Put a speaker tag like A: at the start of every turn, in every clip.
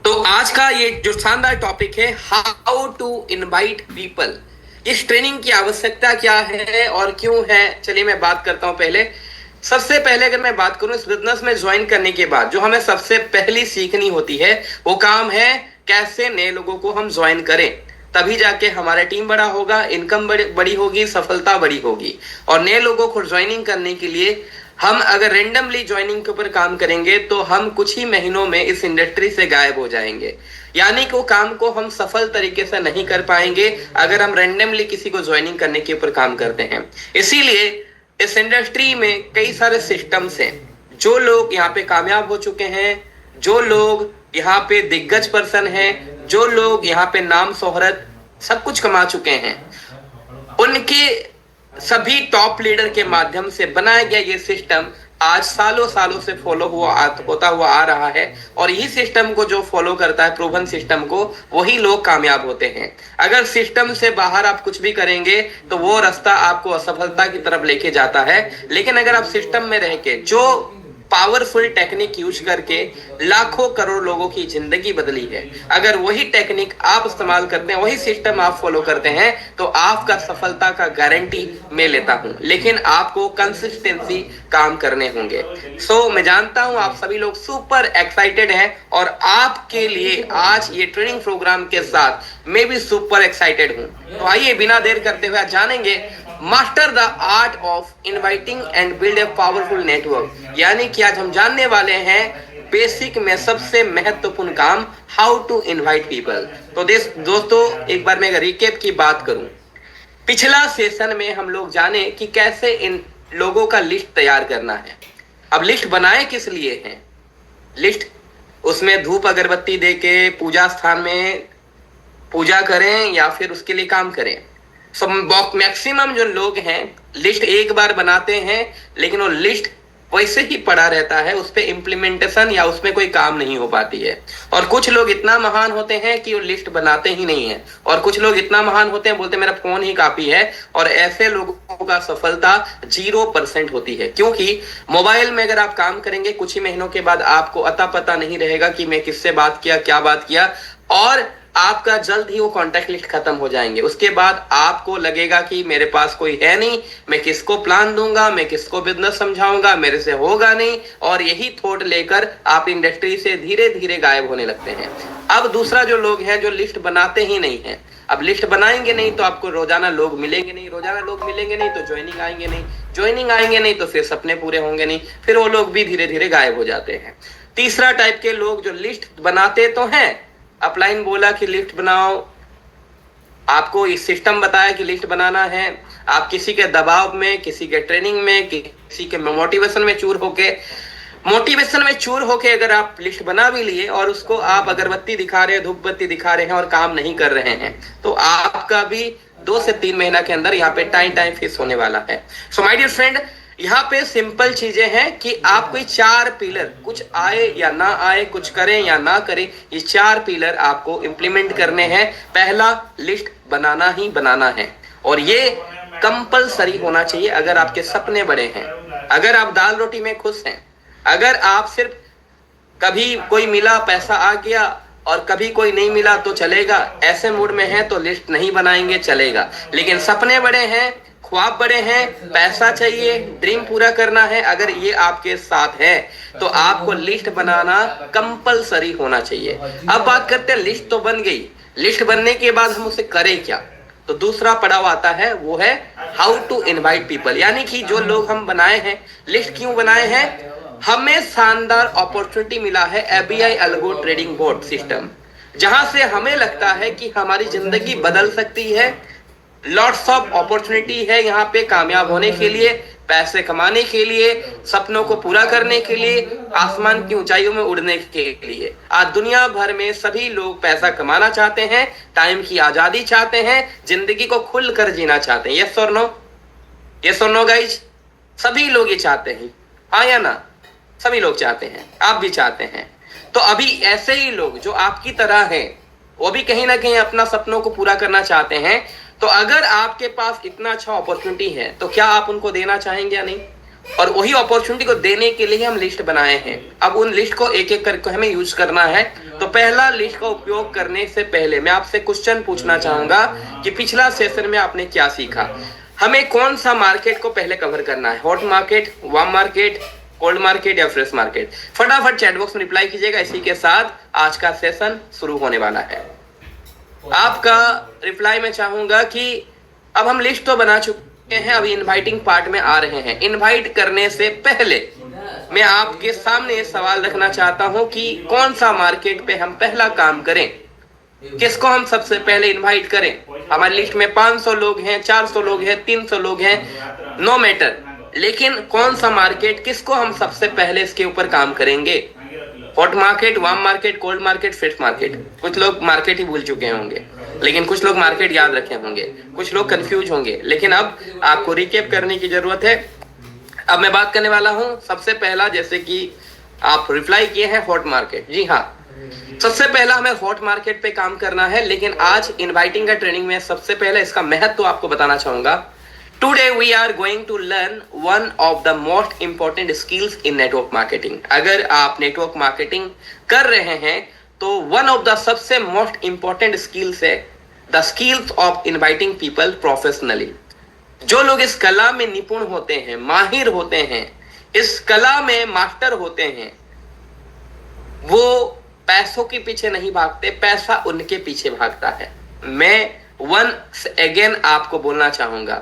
A: तो आज का ये जो शानदार टॉपिक है, हाउ टू इनवाइट पीपल। इस ट्रेनिंग की आवश्यकता क्या है और क्यों है, चलिए मैं बात करता हूं। पहले सबसे पहले अगर मैं बात करूं, इस बिजनेस में ज्वाइन करने के बाद जो हमें सबसे पहली सीखनी होती है वो काम है कैसे नए लोगों को हम ज्वाइन करें। तभी जाके हमारा टीम बड़ा होगा, इनकम बड़ी होगी, सफलता बड़ी होगी। और नए लोगों को ज्वाइनिंग करने के लिए हम अगर रेंडमली ज्वाइनिंग के ऊपर काम करेंगे तो हम कुछ ही महीनों में इस इंडस्ट्री से गायब हो जाएंगे। यानी कि वो काम को हम सफल तरीके से नहीं कर पाएंगे अगर हम रेंडमली किसी को ज्वाइनिंग करने के ऊपर काम करते हैं। इसीलिए इस इंडस्ट्री में कई सारे सिस्टम्स हैं। जो लोग यहाँ पे कामयाब हो चुके हैं, जो लोग यहाँ पे दिग्गज पर्सन हैं, जो लोग यहाँ पे नाम शोहरत सब कुछ कमा चुके हैं, उनके सभी टॉप लीडर के माध्यम से बनाया गया ये सिस्टम आज सालों सालों से होता हुआ आ रहा है। और यही सिस्टम को जो फॉलो करता है, प्रूवन सिस्टम को, वही लोग कामयाब होते हैं। अगर सिस्टम से बाहर आप कुछ भी करेंगे तो वो रास्ता आपको असफलता की तरफ लेके जाता है। लेकिन अगर आप सिस्टम में रह के जो पावरफुल टेक्निक यूज करके लाखों करोड़ लोगों की जिंदगी बदली है, अगर वही टेक्निक आप इस्तेमाल करते हैं, वही सिस्टम आप फॉलो करते हैं, तो आपका सफलता का गारंटी मैं लेता हूं। लेकिन आपको कंसिस्टेंसी काम करने होंगे। मैं जानता हूं आप सभी लोग सुपर एक्साइटेड हैं और आपके लिए आज ये ट्रेनिंग प्रोग्राम के साथ मैं भी सुपर एक्साइटेड हूं। तो आइए बिना देर करते हुए जानेंगे master the art of inviting and build a powerful network. यानी कि आज हम जानने वाले हैं बेसिक में सबसे महत्वपूर्ण काम, हाउ टू इनवाइट पीपल। तो दोस्तों एक बार मैं रिकेप की बात करूं, पिछला सेशन में हम लोग जाने कि कैसे इन लोगों का लिस्ट तैयार करना है। अब लिस्ट बनाए किस लिए है? लिस्ट उसमें धूप अगरबत्ती दे के पूजा स्थान में पूजा करें या फिर उसके लिए काम करें। मैक्सिमम जो लोग हैं लिस्ट एक बार बनाते हैं, लेकिन वो लिस्ट वैसे ही पड़ा रहता है, उस पर इम्प्लीमेंटेशन या उसमें कोई काम नहीं हो पाती है। और कुछ लोग इतना महान होते हैं कि वो लिस्ट बनाते ही नहीं है, और कुछ लोग इतना महान होते हैं बोलते मेरा फोन ही काफी है। और ऐसे लोगों का सफलता 0% होती है, क्योंकि मोबाइल में अगर आप काम करेंगे कुछ ही महीनों के बाद आपको अता पता नहीं रहेगा कि मैं किससे बात किया, क्या बात किया, और आपका जल्द ही वो कॉन्टैक्ट लिस्ट खत्म हो जाएंगे। उसके बाद आपको लगेगा कि मेरे पास कोई है नहीं, मैं किसको प्लान दूंगा, मैं किसको बिजनेस समझाऊंगा, मेरे से होगा नहीं। और यही थॉट लेकर आप इंडस्ट्री से धीरे धीरे गायब होने लगते हैं। अब दूसरा जो लोग हैं जो लिस्ट बनाते ही नहीं है। अब लिस्ट बनाएंगे नहीं तो आपको रोजाना लोग मिलेंगे नहीं, रोजाना लोग मिलेंगे नहीं तो ज्वाइनिंग आएंगे नहीं, ज्वाइनिंग आएंगे नहीं तो फिर सपने पूरे होंगे नहीं, फिर वो लोग भी धीरे धीरे गायब हो जाते हैं। तीसरा टाइप के लोग जो लिस्ट बनाते तो हैं, अपलाइन बोला कि लिस्ट बनाओ, आपको इस सिस्टम बताया कि लिस्ट बनाना है, आप किसी के दबाव में, किसी के ट्रेनिंग में, किसी के मोटिवेशन में चूर होके अगर आप लिस्ट बना भी लिए और उसको आप अगरबत्ती दिखा रहे हैं, धूप बत्ती दिखा रहे हैं और काम नहीं कर रहे हैं, तो आपका भी 2 से 3 महीना के अंदर यहाँ पे टाइम फिक्स होने वाला है। सो माय डियर फ्रेंड, यहाँ पे सिंपल चीजें हैं कि आप कोई 4 पिलर, कुछ आए या ना आए, कुछ करें या ना करें, ये 4 पिलर आपको इंप्लीमेंट करने हैं। पहला, लिस्ट बनाना ही बनाना है, और ये कंपलसरी होना चाहिए अगर आपके सपने बड़े हैं, अगर आप दाल रोटी में खुश हैं, अगर आप सिर्फ कभी कोई मिला पैसा आ गया और कभी कोई नहीं मिला तो चलेगा, ऐसे मूड में है तो लिस्ट नहीं बनाएंगे, चलेगा। लेकिन सपने बड़े हैं, ख्वाब बड़े हैं, पैसा चाहिए, ड्रीम पूरा करना है, अगर ये आपके साथ है तो आपको लिस्ट बनाना कंपलसरी होना चाहिए। अब बात करते हैं, लिस्ट तो बन गई, लिस्ट बनने के बाद हम उसे करें क्या? तो दूसरा पड़ाव आता है, वो है हाउ टू इनवाइट पीपल। यानी कि जो लोग हम बनाए हैं, लिस्ट क्यों बनाए हैं? हमें शानदार अपॉर्चुनिटी मिला है ABI algo trading board system, जहां से हमें लगता है कि हमारी जिंदगी बदल सकती है। लॉट्स ऑफ अपॉर्चुनिटी है यहाँ पे कामयाब होने के लिए, पैसे कमाने के लिए, सपनों को पूरा करने के लिए, आसमान की ऊंचाइयों में उड़ने के लिए। आज दुनिया भर में सभी लोग पैसा कमाना चाहते हैं, टाइम की आजादी चाहते हैं, जिंदगी को खुलकर जीना चाहते हैं। यस और नो? यस और नो गाइज? सभी लोग ये चाहते हैं, हाँ या ना? सभी लोग चाहते हैं, आप भी चाहते हैं। तो अभी ऐसे ही लोग जो आपकी तरह हैं, वो भी कहीं ना कहीं अपना सपनों को पूरा करना चाहते हैं। तो अगर आपके पास इतना अच्छा अपॉर्चुनिटी है तो क्या आप उनको देना चाहेंगे या नहीं? और वही अपॉर्चुनिटी को देने के लिए हम लिस्ट बनाए हैं। अब उन लिस्ट को एक एक करके हमें यूज करना है। तो पहला लिस्ट का उपयोग करने से पहले मैं आपसे क्वेश्चन पूछना चाहूंगा कि पिछला सेशन में आपने क्या सीखा। हमें कौन सा मार्केट को पहले कवर करना है, hot market, warm market, cold market या फ्रेश मार्केट? फटाफट चैट बॉक्स में रिप्लाई कीजिएगा। इसी के साथ आज का सेशन शुरू होने वाला है। आपका रिप्लाई मैं चाहूंगा कि अब हम लिस्ट तो बना चुके हैं, अभी इनवाइटिंग पार्ट में आ रहे हैं। इनवाइट करने से पहले मैं आपके सामने सवाल रखना चाहता हूं कि कौन सा मार्केट पे हम पहला काम करें, किसको हम सबसे पहले इनवाइट करें। हमारी लिस्ट में 500 लोग हैं, 400 लोग हैं, 300 लोग हैं, नो मैटर, लेकिन कौन सा मार्केट, किसको हम सबसे पहले इसके ऊपर काम करेंगे? Hot market, warm market, cold market, fresh market? कुछ लोग मार्केट ही भूल चुके होंगे, लेकिन कुछ लोग मार्केट याद रखे होंगे, कुछ लोग कंफ्यूज होंगे, लेकिन अब आपको रिकेप करने की जरूरत है। अब मैं बात करने वाला हूं सबसे पहला, जैसे कि आप रिप्लाई किए हैं हॉट मार्केट, जी हाँ, सबसे पहला हमें हॉट मार्केट पे काम करना है। लेकिन आज इनवाइटिंग का ट्रेनिंग में सबसे पहले इसका महत्व तो आपको बताना चाहूंगा। Today we are going to learn one of the most important skills in network marketing. अगर आप नेटवर्क मार्केटिंग कर रहे हैं तो वन ऑफ द सबसे मोस्ट इंपॉर्टेंट स्किल्स है the skills of inviting people professionally. जो लोग इस कला में निपुण होते हैं, माहिर होते हैं, इस कला में मास्टर होते हैं, वो पैसों के पीछे नहीं भागते, पैसा उनके पीछे भागता है। मैं वंस अगेन आपको बोलना चाहूंगा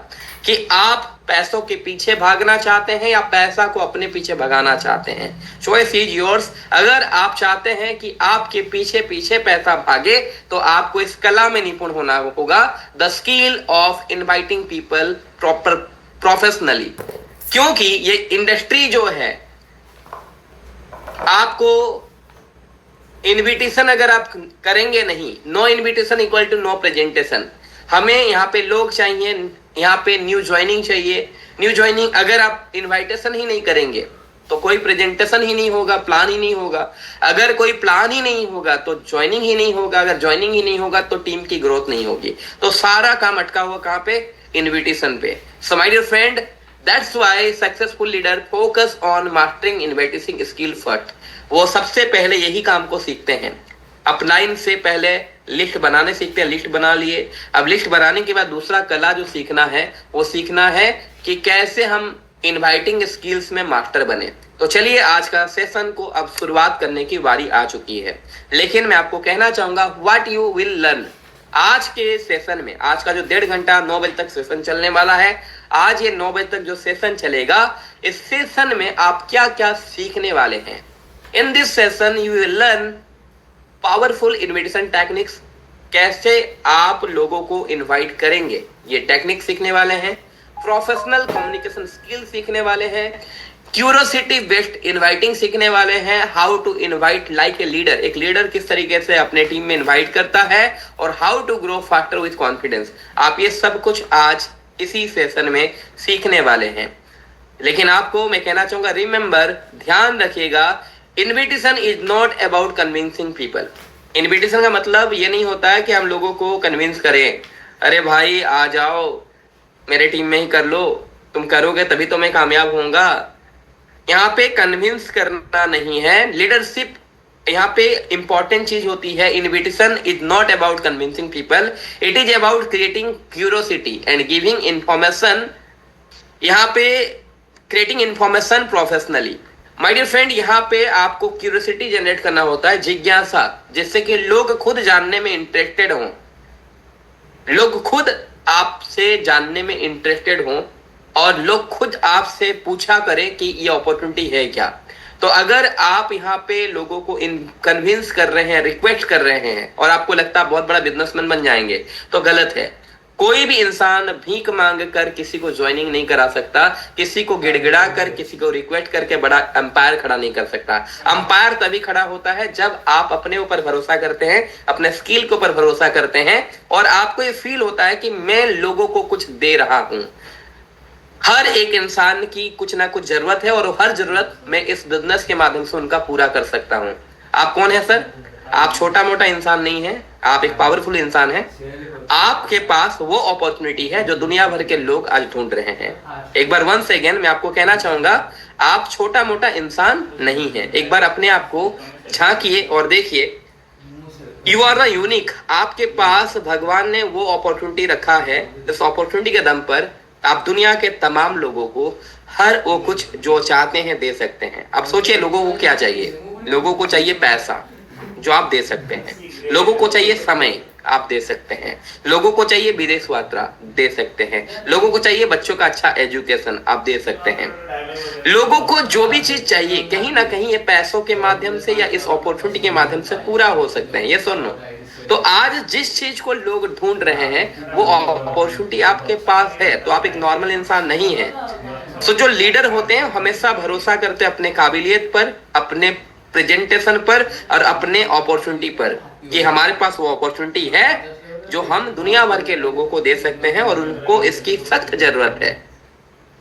A: कि आप पैसों के पीछे भागना चाहते हैं या पैसा को अपने पीछे भगाना चाहते हैं, चॉइस इज योर्स। अगर आप चाहते हैं कि आपके पीछे पीछे पैसा भागे तो आपको इस कला में निपुण होना होगा, the skill of inviting people proper professionally. क्योंकि ये इंडस्ट्री जो है, आपको इनविटेशन अगर आप करेंगे नहीं, no invitation equal to no presentation. हमें यहाँ पे लोग चाहिए, यहाँ पे न्यू ज्वाइनिंग चाहिए। न्यू ज्वाइनिंग अगर आप इनविटेशन ही नहीं करेंगे तो कोई प्रेजेंटेशन ही नहीं होगा, प्लान ही नहीं होगा। अगर कोई प्लान ही नहीं होगा तो ज्वाइनिंग ही नहीं होगा, अगर ज्वाइनिंग ही नहीं होगा तो टीम की ग्रोथ नहीं होगी। तो सारा काम अटका हुआ कहाँ पे? इनविटेशन पे। So my dear friend, that's why successful leader focus on mastering invitation skill first. वो सबसे पहले यही काम को सीखते हैं। अपलाइन से पहले लिस्ट बनाने सीखते हैं, लिस्ट बना लिए। अब लिस्ट बनाने के बाद दूसरा कला जो सीखना है वो सीखना है कि कैसे हम इनवाइटिंग स्किल्स में मास्टर बने। तो चलिए आज का सेशन को अब शुरुआत करने की बारी आ चुकी है। लेकिन मैं आपको कहना चाहूंगा व्हाट यू विल लर्न आज के सेशन में। आज का जो 1.5 घंटा 9 बजे तक सेशन चलने वाला है, आज ये 9 बजे तक जो सेशन चलेगा, इस सेशन में आप क्या क्या सीखने वाले हैं। In this session you will learn powerful invitation techniques। कैसे आप लोगों को इनवाइट करेंगे, ये टेक्निक सीखने वाले हैं। प्रोफेशनल कम्युनिकेशन स्किल सीखने वाले हैं। क्यूरोसिटी बेस्ड इनवाइटिंग सीखने वाले हैं। How to invite like a leader, एक लीडर किस तरीके से अपने टीम में इनवाइट करता है, और how to grow faster with confidence. आप ये सब कुछ आज इसी सेशन में सीखने वाले हैं। लेकिन आपको मैं कहना चाहूंगा, रिमेंबर, ध्यान रखिएगा, invitation is not about convincing people. Invitation का मतलब ये नहीं होता है कि हम लोगों को कन्विंस करें, अरे भाई आ जाओ मेरे टीम में ही कर लो, तुम करोगे तभी तो मैं कामयाब होऊंगा। यहाँ पे कन्विंस करना नहीं है। लीडरशिप यहाँ पे इंपॉर्टेंट चीज होती है। Invitation is not about convincing people, it is about creating curiosity and giving information. यहाँ पे creating information professionally. My dear friend, यहाँ पे आपको क्यूरियोसिटी जनरेट करना होता है, जिज्ञासा, जिससे कि लोग खुद जानने में इंटरेस्टेड हों, लोग खुद आपसे जानने में इंटरेस्टेड हों, और लोग खुद आपसे पूछा करें कि ये अपॉर्चुनिटी है क्या। तो अगर आप यहाँ पे लोगों को कन्विंस कर रहे हैं, रिक्वेस्ट कर रहे हैं, और आपको लगता है बहुत बड़ा बिजनेसमैन बन जाएंगे, तो गलत है। कोई भी इंसान भीख मांग कर किसी को ज्वाइनिंग नहीं करा सकता, किसी को गिड़गिड़ा कर, किसी को रिक्वेस्ट करके बड़ा अंपायर खड़ा नहीं कर सकता। अंपायर तभी खड़ा होता है जब आप अपने ऊपर भरोसा करते हैं, अपने स्किल के ऊपर भरोसा करते हैं, और आपको ये फील होता है कि मैं लोगों को कुछ दे रहा हूं। हर एक इंसान की कुछ ना कुछ जरूरत है, और हर जरूरत मैं इस बिजनेस के माध्यम से उनका पूरा कर सकता हूं। आप कौन है सर? आप छोटा मोटा इंसान नहीं है, आप एक पावरफुल इंसान है। आपके पास वो अपॉर्चुनिटी है जो दुनिया भर के लोग आज ढूंढ रहे हैं। एक बार वंस अगेन मैं आपको कहना चाहूंगा, आप छोटा मोटा इंसान नहीं है। एक बार अपने आप को झांकिए और देखिए यू आर द यूनिक। आपके पास भगवान ने वो अपॉर्चुनिटी रखा है, इस अपॉर्चुनिटी के दम पर आप दुनिया के तमाम लोगों को हर वो कुछ जो चाहते हैं दे सकते हैं। अब सोचिए लोगों को क्या चाहिए। लोगों को चाहिए पैसा, जो आप दे सकते हैं। लोगों को चाहिए समय, आप दे सकते हैं। लोगों को चाहिए विदेश यात्रा, दे सकते हैं। लोगों को चाहिए बच्चों का अच्छा एजुकेशन, आप दे सकते हैं। लोगों को जो भी चीज चाहिए कहीं ना कहीं ये पैसों के माध्यम से या इस अपॉर्चुनिटी के माध्यम से पूरा हो सकते हैं। ये सुनो, तो आज जिस चीज को लोग ढूंढ रहे हैं वो अपॉर्चुनिटी आपके पास है, तो आप एक नॉर्मल इंसान नहीं है। सो जो लीडर होते हैं हमेशा भरोसा करते हैं अपने काबिलियत पर, अपने प्रेजेंटेशन पर और अपने अपॉर्चुनिटी पर, कि हमारे पास वो अपॉर्चुनिटी है जो हम दुनिया भर के लोगों को दे सकते हैं और उनको इसकी सख्त जरूरत है।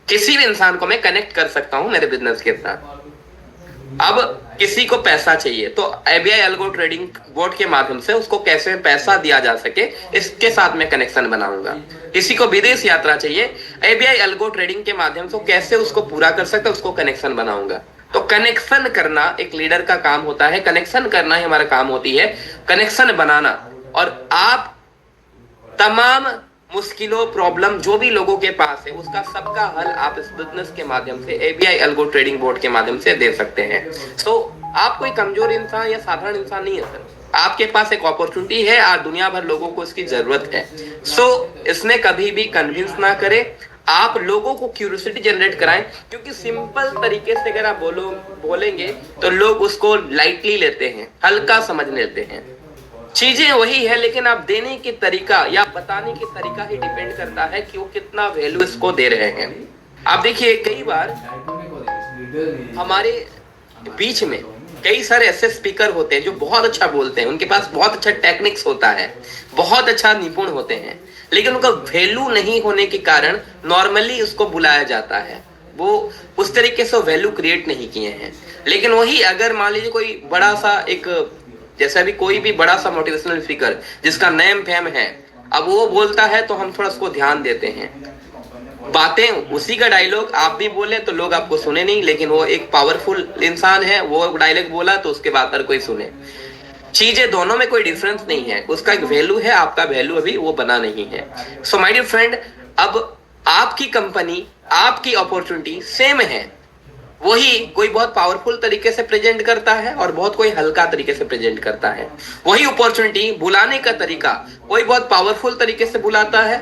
A: किसी भी इंसान को मैं कनेक्ट कर सकता हूं मेरे बिजनेस के साथ। अब किसी को पैसा चाहिए तो एबीआई अल्गो ट्रेडिंग बोर्ड के माध्यम से उसको कैसे पैसा दिया जा सके इसके साथ मैं कनेक्शन बनाऊंगा। किसी को विदेश यात्रा चाहिए, एबीआई अल्गो ट्रेडिंग के माध्यम से कैसे उसको पूरा कर सकते उसको कनेक्शन बनाऊंगा। तो कनेक्शन करना एक लीडर का काम होता है, कनेक्शन करना ही हमारा काम होती है, कनेक्शन बनाना। और आप तमाम मुश्किलों प्रॉब्लम जो भी लोगों के पास है उसका सबका हल आप इस बिजनेस के माध्यम से एबीआई अल्गो ट्रेडिंग बोर्ड के माध्यम से दे सकते हैं। तो आप कोई कमजोर इंसान या साधारण इंसान नहीं है सर, आपके पास एक अपॉर्चुनिटी है और दुनिया भर लोगों को इसकी जरूरत है। सो इसमें कभी भी कन्विंस ना करें, आप लोगों को क्यूरियोसिटी जनरेट कराएं, क्योंकि सिंपल तरीके से अगर आप बोलेंगे तो लोग उसको लाइटली लेते हैं, हल्का समझ लेते हैं। चीजें वही है लेकिन आप देने की तरीका या बताने की तरीका ही डिपेंड करता है कि वो कितना वैल्यू इसको दे रहे हैं। आप देखिए कई बार हमारे बीच में कई सारे ऐसे स्पीकर होते हैं जो बहुत अच्छा बोलते हैं, उनके पास बहुत अच्छा टेक्निक्स होता है, बहुत अच्छा निपुण होते हैं, लेकिन उनका वैल्यू नहीं होने के कारण नॉर्मली उसको बुलाया जाता है। वो उस तरीके से वैल्यू क्रिएट नहीं किए हैं। लेकिन वही अगर मान लीजिए कोई बड़ा सा एक, जैसा भी कोई भी बड़ा सा मोटिवेशनल स्पीकर जिसका नेम फेम है, अब वो बोलता है तो हम थोड़ा उसको ध्यान देते हैं। बातें उसी का डायलॉग आप भी बोले तो लोग आपको सुने नहीं, लेकिन वो एक पावरफुल इंसान है, वो डायलॉग बोला तो उसके बाद हर कोई सुने। चीजें दोनों में कोई डिफरेंस नहीं है, उसका एक वैल्यू है, आपका वैल्यू अभी वो बना नहीं है। सो माय डियर फ्रेंड, अब आपकी कंपनी, आपकी अपॉर्चुनिटी सेम है। वही कोई बहुत पावरफुल तरीके से प्रेजेंट करता है और बहुत कोई हल्का तरीके से प्रेजेंट करता है। वही अपॉर्चुनिटी बुलाने का तरीका कोई बहुत पावरफुल तरीके से बुलाता है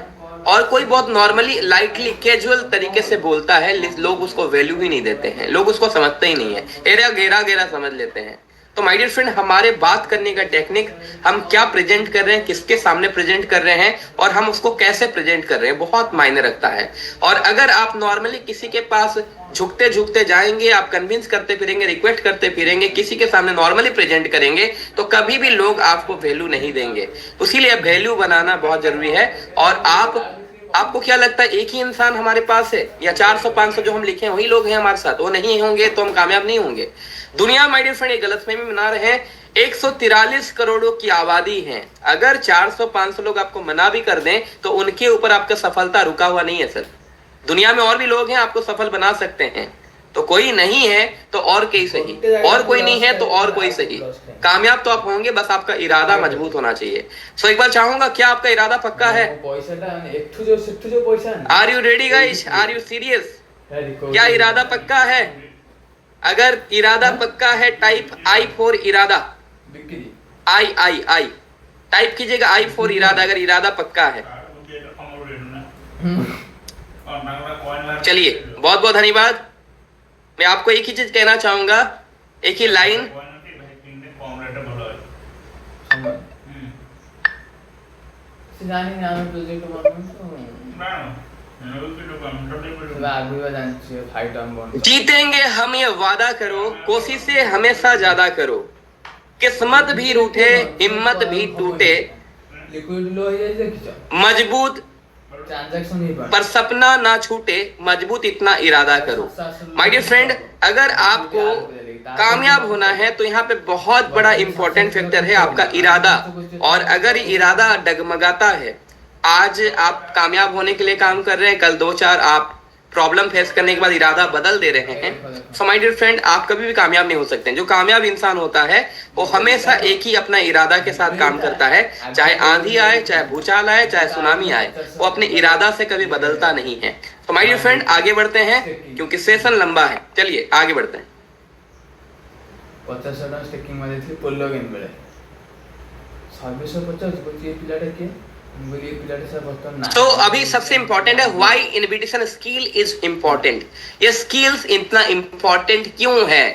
A: और कोई बहुत नॉर्मली लाइटली कैजुअल तरीके से बोलता है। लोग उसको वैल्यू ही नहीं देते हैं, लोग उसको समझते ही नहीं है, एरा गेरा गेरा समझ लेते हैं। तो माय डियर फ्रेंड, हमारे बात करने का टेक्निक, हम क्या प्रेजेंट कर रहे हैं, किसके सामने प्रेजेंट कर रहे हैं और हम उसको कैसे प्रेजेंट कर रहे हैं, बहुत मायने रखता है। और अगर आप नॉर्मली किसी के पास झुकते झुकते जाएंगे, आप कन्विंस करते फिरेंगे, रिक्वेस्ट करते फिरेंगे, किसी के सामने नॉर्मली प्रेजेंट करेंगे तो कभी भी लोग आपको वैल्यू नहीं देंगे। इसीलिए वैल्यू बनाना बहुत जरूरी है। और आपको क्या लगता है एक ही इंसान हमारे पास है या 400-500 जो हम लिखे हैं वही लोग हैं हमारे साथ? वो नहीं होंगे तो हम कामयाब नहीं होंगे। दुनिया माय डियर फ्रेंड एक गलतफहमी मना रहे हैं, 143 करोड़ों की आबादी है। अगर 400-500 लोग आपको मना भी कर दें तो उनके ऊपर आपका सफलता रुका हुआ नहीं है सर। दुनिया में और भी लोग हैं आपको सफल बना सकते हैं। तो कोई नहीं है तो और कोई सही, और कोई नहीं है तो और कोई सही, कामयाब तो आप होंगे, बस आपका इरादा मजबूत होना चाहिए। सो एक बार चाहूंगा, क्या आपका इरादा पक्का है? Are you ready guys? Are you serious? क्या इरादा पक्का है? अगर इरादा पक्का है टाइप आई फॉर इरादा, आई टाइप कीजिएगा, आई फॉर इरादा, अगर इरादा पक्का है। चलिए बहुत बहुत धन्यवाद। मैं आपको एक ही चीज कहना चाहूंगा, एक ही लाइन, जीतेंगे हम ये वादा करो, कोशिशें हमेशा ज्यादा करो, किस्मत भी रूठे हिम्मत भी टूटे, मजबूत पर सपना ना छूटे, मजबूत इतना इरादा करो। माय डियर फ्रेंड, अगर आपको कामयाब होना है तो यहाँ पे बहुत बड़ा इंपॉर्टेंट फैक्टर है आपका इरादा। और अगर इरादा डगमगाता है, आज आप कामयाब होने के लिए काम कर रहे हैं, कल 2-4 आप प्रॉब्लम फेस करने के बाद इरादा बदल दे रहे हैं, सो माय डियर फ्रेंड, आप कभी भी कामयाब नहीं हो सकते हैं। जो कामयाब इंसान होता है वो हमेशा एक ही अपना इरादा के साथ काम करता है, चाहे आंधी आए, चाहे भूचाल आए, चाहे सुनामी आए, वो अपने इरादा से कभी बदलता नहीं है। तो माय डियर फ्रेंड, आगे बढ़ते हैं क्योंकि सेशन लंबा है। चलिए आगे बढ़ते हैं।
B: 50 ଟଙ୍କା ଷ୍ଟେକିଂ ମାରିଥିଲି ପୋଲ ଗେମ୍ ବେଳେ 2650 ବୋଲଛି ଏ ପିଲାଟା କିଏ ମୁଁ କହିଲି ଏ ପିଲାଟା ସେ ବର୍ତ୍ତମାନ ନା।
A: तो अभी सबसे इंपॉर्टेंट है why invitation skill is important. ये स्किल्स इतना इंपॉर्टेंट क्यों है?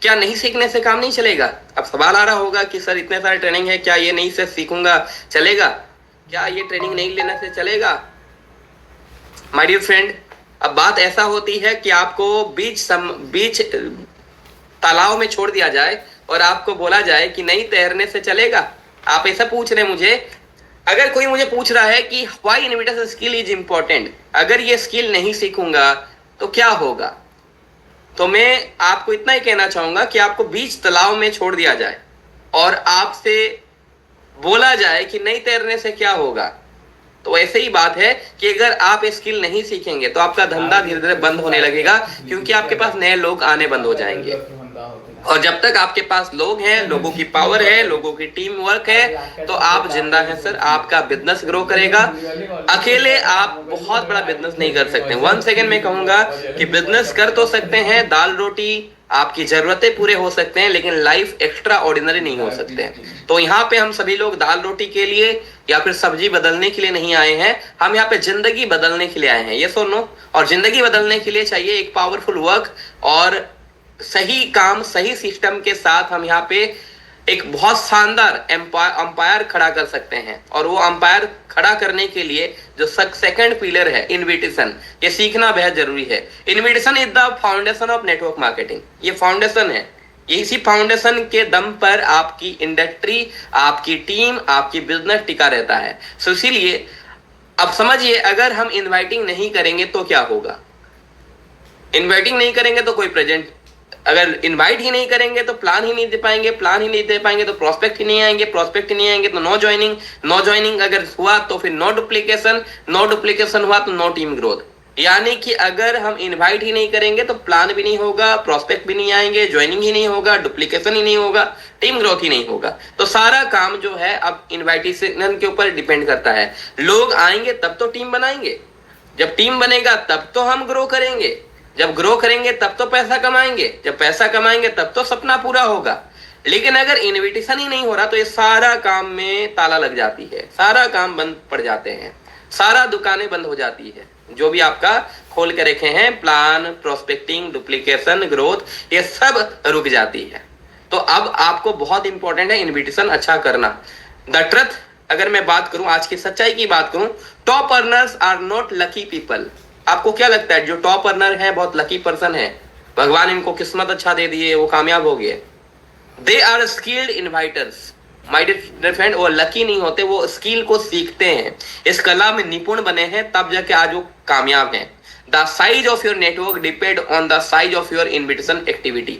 A: क्या नहीं सीखने से काम नहीं चलेगा? अब सवाल आ रहा होगा कि सर इतने सारे ट्रेनिंग है, क्या ये नहीं से सीखूंगा चलेगा? क्या ये ट्रेनिंग नहीं लेने से चलेगा? माय डियर फ्रेंड, अब बात ऐसा होती है कि आपको बीच तालाब में छोड़ दिया जाए और आपको बोला जाए कि नहीं तैरने से चलेगा। आप ऐसा पूछ रहे मुझे, अगर कोई मुझे पूछ रहा है कि why invitation skill is important, अगर ये स्किल नहीं सीखूंगा तो क्या होगा, तो मैं आपको इतना ही कहना चाहूंगा कि आपको बीच तालाब में छोड़ दिया जाए और आपसे बोला जाए कि नहीं तैरने से क्या होगा, तो ऐसे ही बात है कि अगर आप ये स्किल नहीं सीखेंगे तो आपका धंधा धीरे धीरे बंद होने लगेगा, क्योंकि आपके पास नए लोग आने बंद हो जाएंगे। और जब तक आपके पास लोग हैं, लोगों की पावर है, लोगों की टीम वर्क है, तो आप जिंदा हैं सर। आपका बिजनेस ग्रो करेगा। अकेले आप बहुत बड़ा बिजनेस नहीं कर सकते। वन सेकेंड में कहूंगा कि बिजनेस कर तो सकते हैं, दाल रोटी आपकी जरूरतें पूरे हो सकते हैं, लेकिन लाइफ एक्स्ट्रा ऑर्डिनरी नहीं हो सकते हैं। तो यहाँ पे हम सभी लोग दाल रोटी के लिए या फिर सब्जी बदलने के लिए नहीं आए हैं, हम यहाँ पे जिंदगी बदलने के लिए आए हैं। ये सुनो, और जिंदगी बदलने के लिए चाहिए एक पावरफुल वर्क और सही काम, सही सिस्टम के साथ हम यहाँ पे एक बहुत शानदार अंपायर खड़ा कर सकते हैं। और वो अंपायर खड़ा करने के लिए जो सेकंड पिलर है इनविटेशन, ये सीखना बेहद जरूरी है। Invitation is the foundation of network marketing. ये फाउंडेशन है, इसी फाउंडेशन के दम पर आपकी इंडस्ट्री, आपकी टीम, आपकी बिजनेस टिका रहता है। सो इसीलिए अब समझिए, अगर हम इनवाइटिंग नहीं करेंगे तो क्या होगा? इनवाइटिंग नहीं करेंगे तो कोई प्रेजेंट, अगर इनवाइट ही नहीं करेंगे तो प्लान ही नहीं दे पाएंगे, प्लान ही नहीं दे पाएंगे तो प्रोस्पेक्ट ही नहीं आएंगे, प्रोस्पेक्ट ही नहीं आएंगे तो नो ज्वाइनिंग, नो ज्वाइनिंग अगर हुआ तो फिर नो डुप्लीकेशन, नो डुप्लीकेशन हुआ तो नो टीम ग्रोथ। यानी कि अगर हम इनवाइट ही नहीं करेंगे तो प्लान भी नहीं होगा, प्रोस्पेक्ट भी नहीं आएंगे, ज्वाइनिंग ही नहीं होगा, डुप्लीकेशन ही नहीं होगा, टीम ग्रोथ ही नहीं होगा। तो सारा काम जो है अब इनवाइटेशन के ऊपर डिपेंड करता है। लोग आएंगे तब तो टीम बनाएंगे, जब टीम बनेगा तब तो हम ग्रो करेंगे, जब ग्रो करेंगे तब तो पैसा कमाएंगे, जब पैसा कमाएंगे तब तो सपना पूरा होगा। लेकिन अगर इनविटेशन ही नहीं हो रहा तो ये सारा काम में ताला लग जाती है, सारा काम बंद पड़ जाते हैं, सारा दुकानें बंद हो जाती है। जो भी आपका खोल के रखे हैं, प्लान, प्रोस्पेक्टिंग, डुप्लीकेशन, ग्रोथ, ये सब रुक जाती है। तो अब आपको बहुत इंपॉर्टेंट है इनविटेशन अच्छा करना। द ट्रुथ, अगर मैं बात करूं, आज की सच्चाई की बात करूं, top earners are not lucky people. आपको क्या लगता है जो टॉप अर्नर है बहुत लकी पर्सन है? भगवान इनको किस्मत अच्छा दे दिए, वो कामयाब हो गए। They are skilled inviters. My dear friend, वो लकी नहीं होते, वो स्किल को सीखते हैं, इस कला में निपुण बने हैं, तब जाके आज वो कामयाब हैं। The size of your network depend on the size of your invitation activity.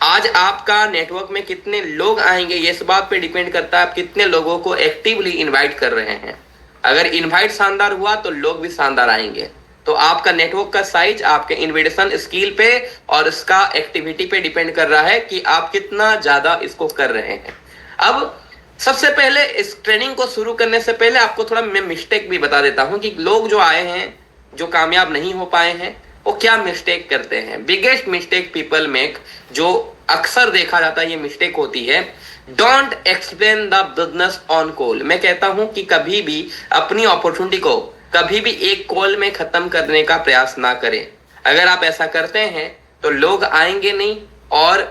A: आज आपका नेटवर्क में कितने लोग आएंगे ये इस बात पे डिपेंड करता है आप कितने लोगों को एक्टिवली इनवाइट कर रहे हैं। अगर इनवाइट शानदार हुआ तो लोग भी शानदार आएंगे। तो आपका नेटवर्क का साइज आपके इनविटेशन स्किल पे और इसका एक्टिविटी पे डिपेंड कर रहा है कि आप कितना ज्यादा इसको कर रहे हैं। अब सबसे पहले इस ट्रेनिंग को शुरू करने से पहले आपको थोड़ा मैं मिस्टेक भी बता देता हूं कि लोग जो आए हैं, जो कामयाब नहीं हो पाए हैं, वो क्या मिस्टेक करते हैं। बिगेस्ट मिस्टेक पीपल मेक, जो अक्सर देखा जाता है ये मिस्टेक होती है, don't explain the business on call. मैं कहता हूं कि कभी भी अपनी अपॉर्चुनिटी को कभी भी एक कॉल में खत्म करने का प्रयास ना करें। अगर आप ऐसा करते हैं तो लोग आएंगे नहीं और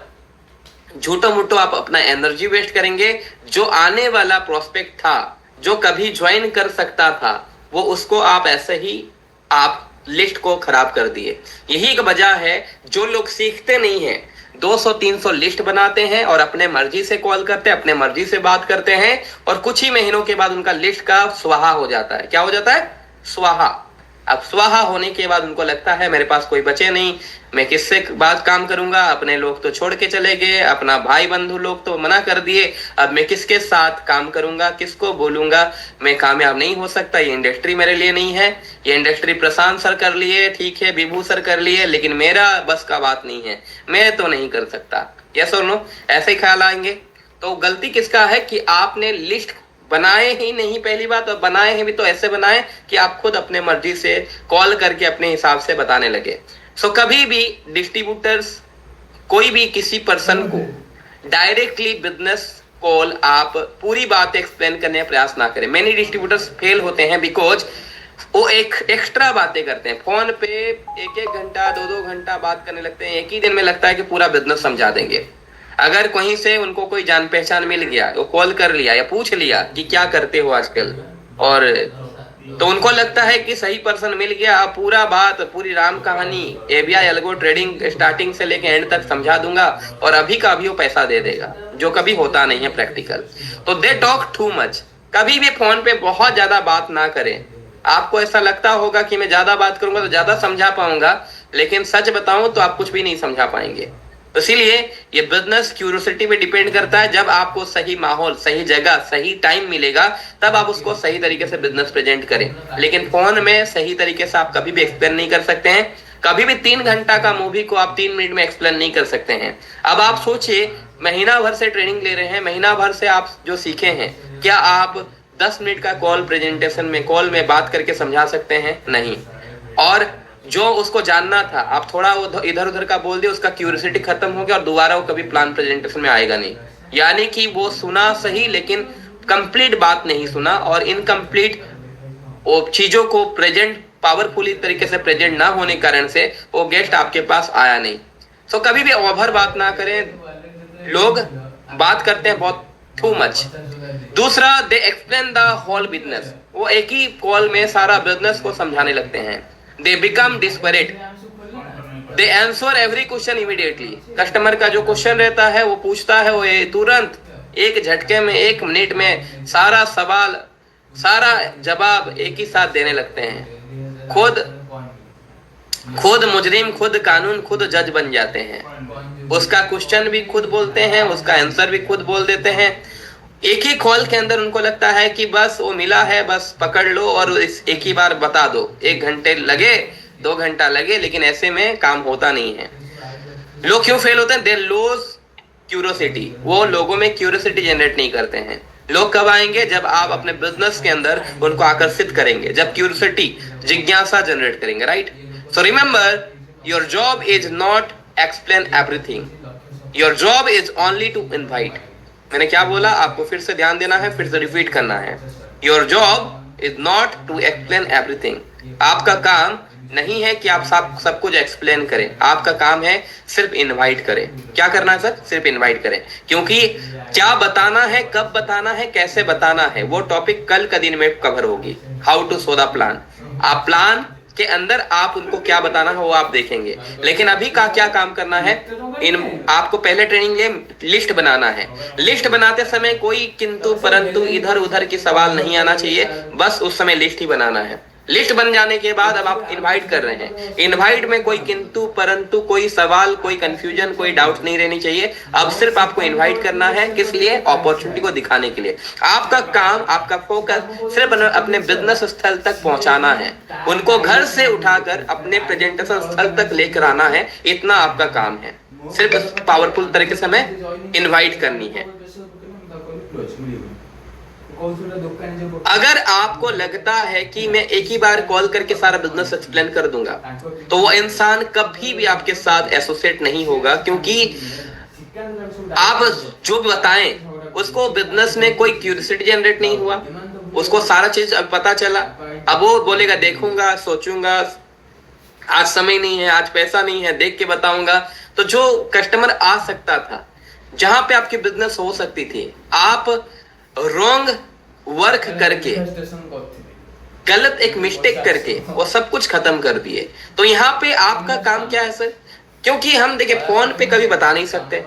A: झूठो मूठो आप अपना एनर्जी वेस्ट करेंगे। जो आने वाला प्रोस्पेक्ट था, जो कभी ज्वाइन कर सकता था, वो उसको आप ऐसे ही आप लिस्ट को खराब कर दिए। यही एक वजह है जो लोग सीखते नहीं हैं, 200-300 लिस्ट बनाते हैं और अपने मर्जी से कॉल करते हैं, अपने मर्जी से बात करते हैं और कुछ ही महीनों के बाद उनका लिस्ट का स्वाहा हो जाता है। क्या हो जाता है? स्वाहा। अब स्वाहा होने के बाद उनको लगता है मेरे पास कोई बचे नहीं, मैं किससे बात काम करूंगा, अपने लोग तो छोड़ के चले गए, अपना भाई बंधु लोग तो मना कर दिए, अब मैं किसके साथ काम करूंगा, किसको बोलूंगा, मैं कामयाब नहीं हो सकता, ये इंडस्ट्री मेरे लिए नहीं है, ये इंडस्ट्री प्रशांत सर कर लिए, ठीक है विभू सर कर लिए, लेकिन मेरा बस का बात नहीं है, मैं तो नहीं कर सकता। यस और नो, ऐसे ही ख्याल आएंगे। तो गलती किसका है कि आपने लिस्ट बनाए ही नहीं, पहली बात, और बनाए हैं भी तो ऐसे बनाए कि आप खुद अपने मर्जी से कॉल करके अपने हिसाब से बताने लगे। सो कभी भी डिस्ट्रीब्यूटर्स, कोई भी किसी पर्सन को डायरेक्टली बिजनेस कॉल आप पूरी बात एक्सप्लेन करने का प्रयास ना करें। मेनी डिस्ट्रीब्यूटर्स फेल होते हैं बिकॉज वो एक एक्स्ट्रा बातें करते हैं फोन पे, एक एक घंटा 2-2 घंटा बात करने लगते हैं, एक ही दिन में लगता है कि पूरा बिजनेस समझा देंगे। अगर कहीं से उनको कोई जान पहचान मिल गया, वो कॉल कर लिया या पूछ लिया कि क्या करते हो आजकल, और तो उनको लगता है कि सही पर्सन मिल गया, अब पूरा बात, पूरी राम कहानी एबीआई एल्गो ट्रेडिंग स्टार्टिंग से लेके एंड तक समझा दूंगा और अभी का अभी वो पैसा दे देगा, जो कभी होता नहीं है प्रैक्टिकल। तो दे टॉक टू मच। कभी भी फोन पे बहुत ज्यादा बात ना करें। आपको ऐसा लगता होगा कि मैं ज्यादा बात करूंगा तो ज्यादा समझा पाऊंगा, लेकिन सच बताऊं तो आप कुछ भी नहीं समझा पाएंगे। इसीलिए ये बिजनेस क्यूरियोसिटी पे डिपेंड करता है। जब आपको सही माहौल, सही जगह, सही टाइम मिलेगा, तब आप उसको सही तरीके से बिजनेस प्रेजेंट करें। लेकिन फोन में सही तरीके से आप कभी भी एक्सप्लेन नहीं कर सकते हैं। कभी भी 3 घंटा का मूवी को आप 3 मिनट में एक्सप्लेन नहीं कर सकते हैं। अब आप सोचिए, महीना भर से ट्रेनिंग ले रहे हैं, महीना भर से आप जो सीखे हैं, क्या आप 10 मिनट का कॉल प्रेजेंटेशन में, कॉल में बात करके समझा सकते हैं? नहीं। और जो उसको जानना था, आप थोड़ा इधर उधर का बोल दिया, उसका क्यूरियोसिटी खत्म हो गया और दोबारा वो कभी प्लान प्रेजेंटेशन में आएगा नहीं। यानी कि वो सुना सही, लेकिन कंप्लीट बात नहीं सुना, और इनकम्प्लीट वो चीजों को प्रेजेंट, पावरफुली तरीके से प्रेजेंट ना होने कारण से वो गेस्ट आपके पास आया नहीं। सो कभी भी ओवर बात ना करें। लोग बात करते हैं बहुत टू मच। दूसरा, they explain the whole business. वो एक ही कॉल में सारा बिजनेस को समझाने लगते हैं। They become desperate. They answer every question immediately. Customer का जो क्वेश्चन रहता है वो पूछता है, वो तुरंत एक झटके में, 1 मिनट में सारा सवाल, सारा जवाब एक ही साथ देने लगते हैं। खुद मुजरिम, खुद कानून, खुद जज बन जाते हैं। उसका क्वेश्चन भी खुद बोलते हैं, उसका आंसर भी खुद बोल देते हैं। एक ही कॉल के अंदर उनको लगता है कि बस वो मिला है, बस पकड़ लो और एक ही बार बता दो। 1 घंटे लगे, 2 घंटा लगे, लेकिन ऐसे में काम होता नहीं है। लोग क्यों फेल होते हैं? They lose curiosity. वो लोगों में क्यूरियोसिटी जनरेट नहीं करते हैं। लोग कब आएंगे? जब आप अपने बिजनेस के अंदर उनको आकर्षित करेंगे, जब क्यूरियोसिटी, जिज्ञासा जनरेट करेंगे, right? So remember, your job is not explain everything, your job is only to invite. मैंने क्या बोला? आपको फिर से ध्यान देना है, फिर से रिपीट करना है। Your job is not to explain everything. आपका काम नहीं है कि आप सब कुछ एक्सप्लेन करें, आपका काम है सिर्फ इनवाइट करें। क्या करना है सर? सिर्फ इनवाइट करें। क्योंकि क्या बताना है, कब बताना है, कैसे बताना है, वो टॉपिक कल का दिन में कवर होगी। How to show the plan. आप प्लान के अंदर आप उनको क्या बताना है वो आप देखेंगे। लेकिन अभी का क्या काम करना है? आपको पहले ट्रेनिंग ले लिस्ट बनाना है। लिस्ट बनाते समय कोई किंतु परंतु, इधर उधर की सवाल नहीं आना चाहिए। बस उस समय लिस्ट ही बनाना है। लिस्ट बन जाने के बाद अब आप इनवाइट कर रहे हैं। इनवाइट में कोई किंतु परंतु, कोई सवाल, कोई कंफ्यूजन, कोई डाउट नहीं रहनी चाहिए। अब सिर्फ आपको इनवाइट करना है। किस लिए? अपॉर्चुनिटी को दिखाने के लिए। आपका काम, आपका फोकस सिर्फ अपने बिजनेस स्थल तक पहुंचाना है। उनको घर से उठाकर अपने प्रेजेंटेशन स्थल तक लेकर आना है। इतना आपका काम है। सिर्फ पावरफुल तरीके से हमें इनवाइट करनी है। अगर आपको लगता है कि मैं एक ही बार कॉल करके सारा बिजनेस एक्सप्लेन कर दूंगा, तो वो इंसान कभी भी आपके साथ एसोसिएट नहीं होगा। क्योंकि आप जो बताएं उसको बिजनेस में कोई क्यूरियोसिटी जनरेट नहीं हुआ, उसको सारा चीज अब पता चला। अब वो बोलेगा देखूंगा, सोचूंगा, आज समय नहीं है, आज पैसा नहीं है, देख के बताऊंगा। तो जो कस्टमर आ सकता था, जहां पे आपकी बिजनेस हो सकती थी, आप रॉन्ग वर्क करके, गलत एक मिस्टेक करके वो सब कुछ खत्म कर दिए। तो यहाँ पे आपका काम क्या है सर? क्योंकि हम देखिए फोन पे कभी बता नहीं सकते,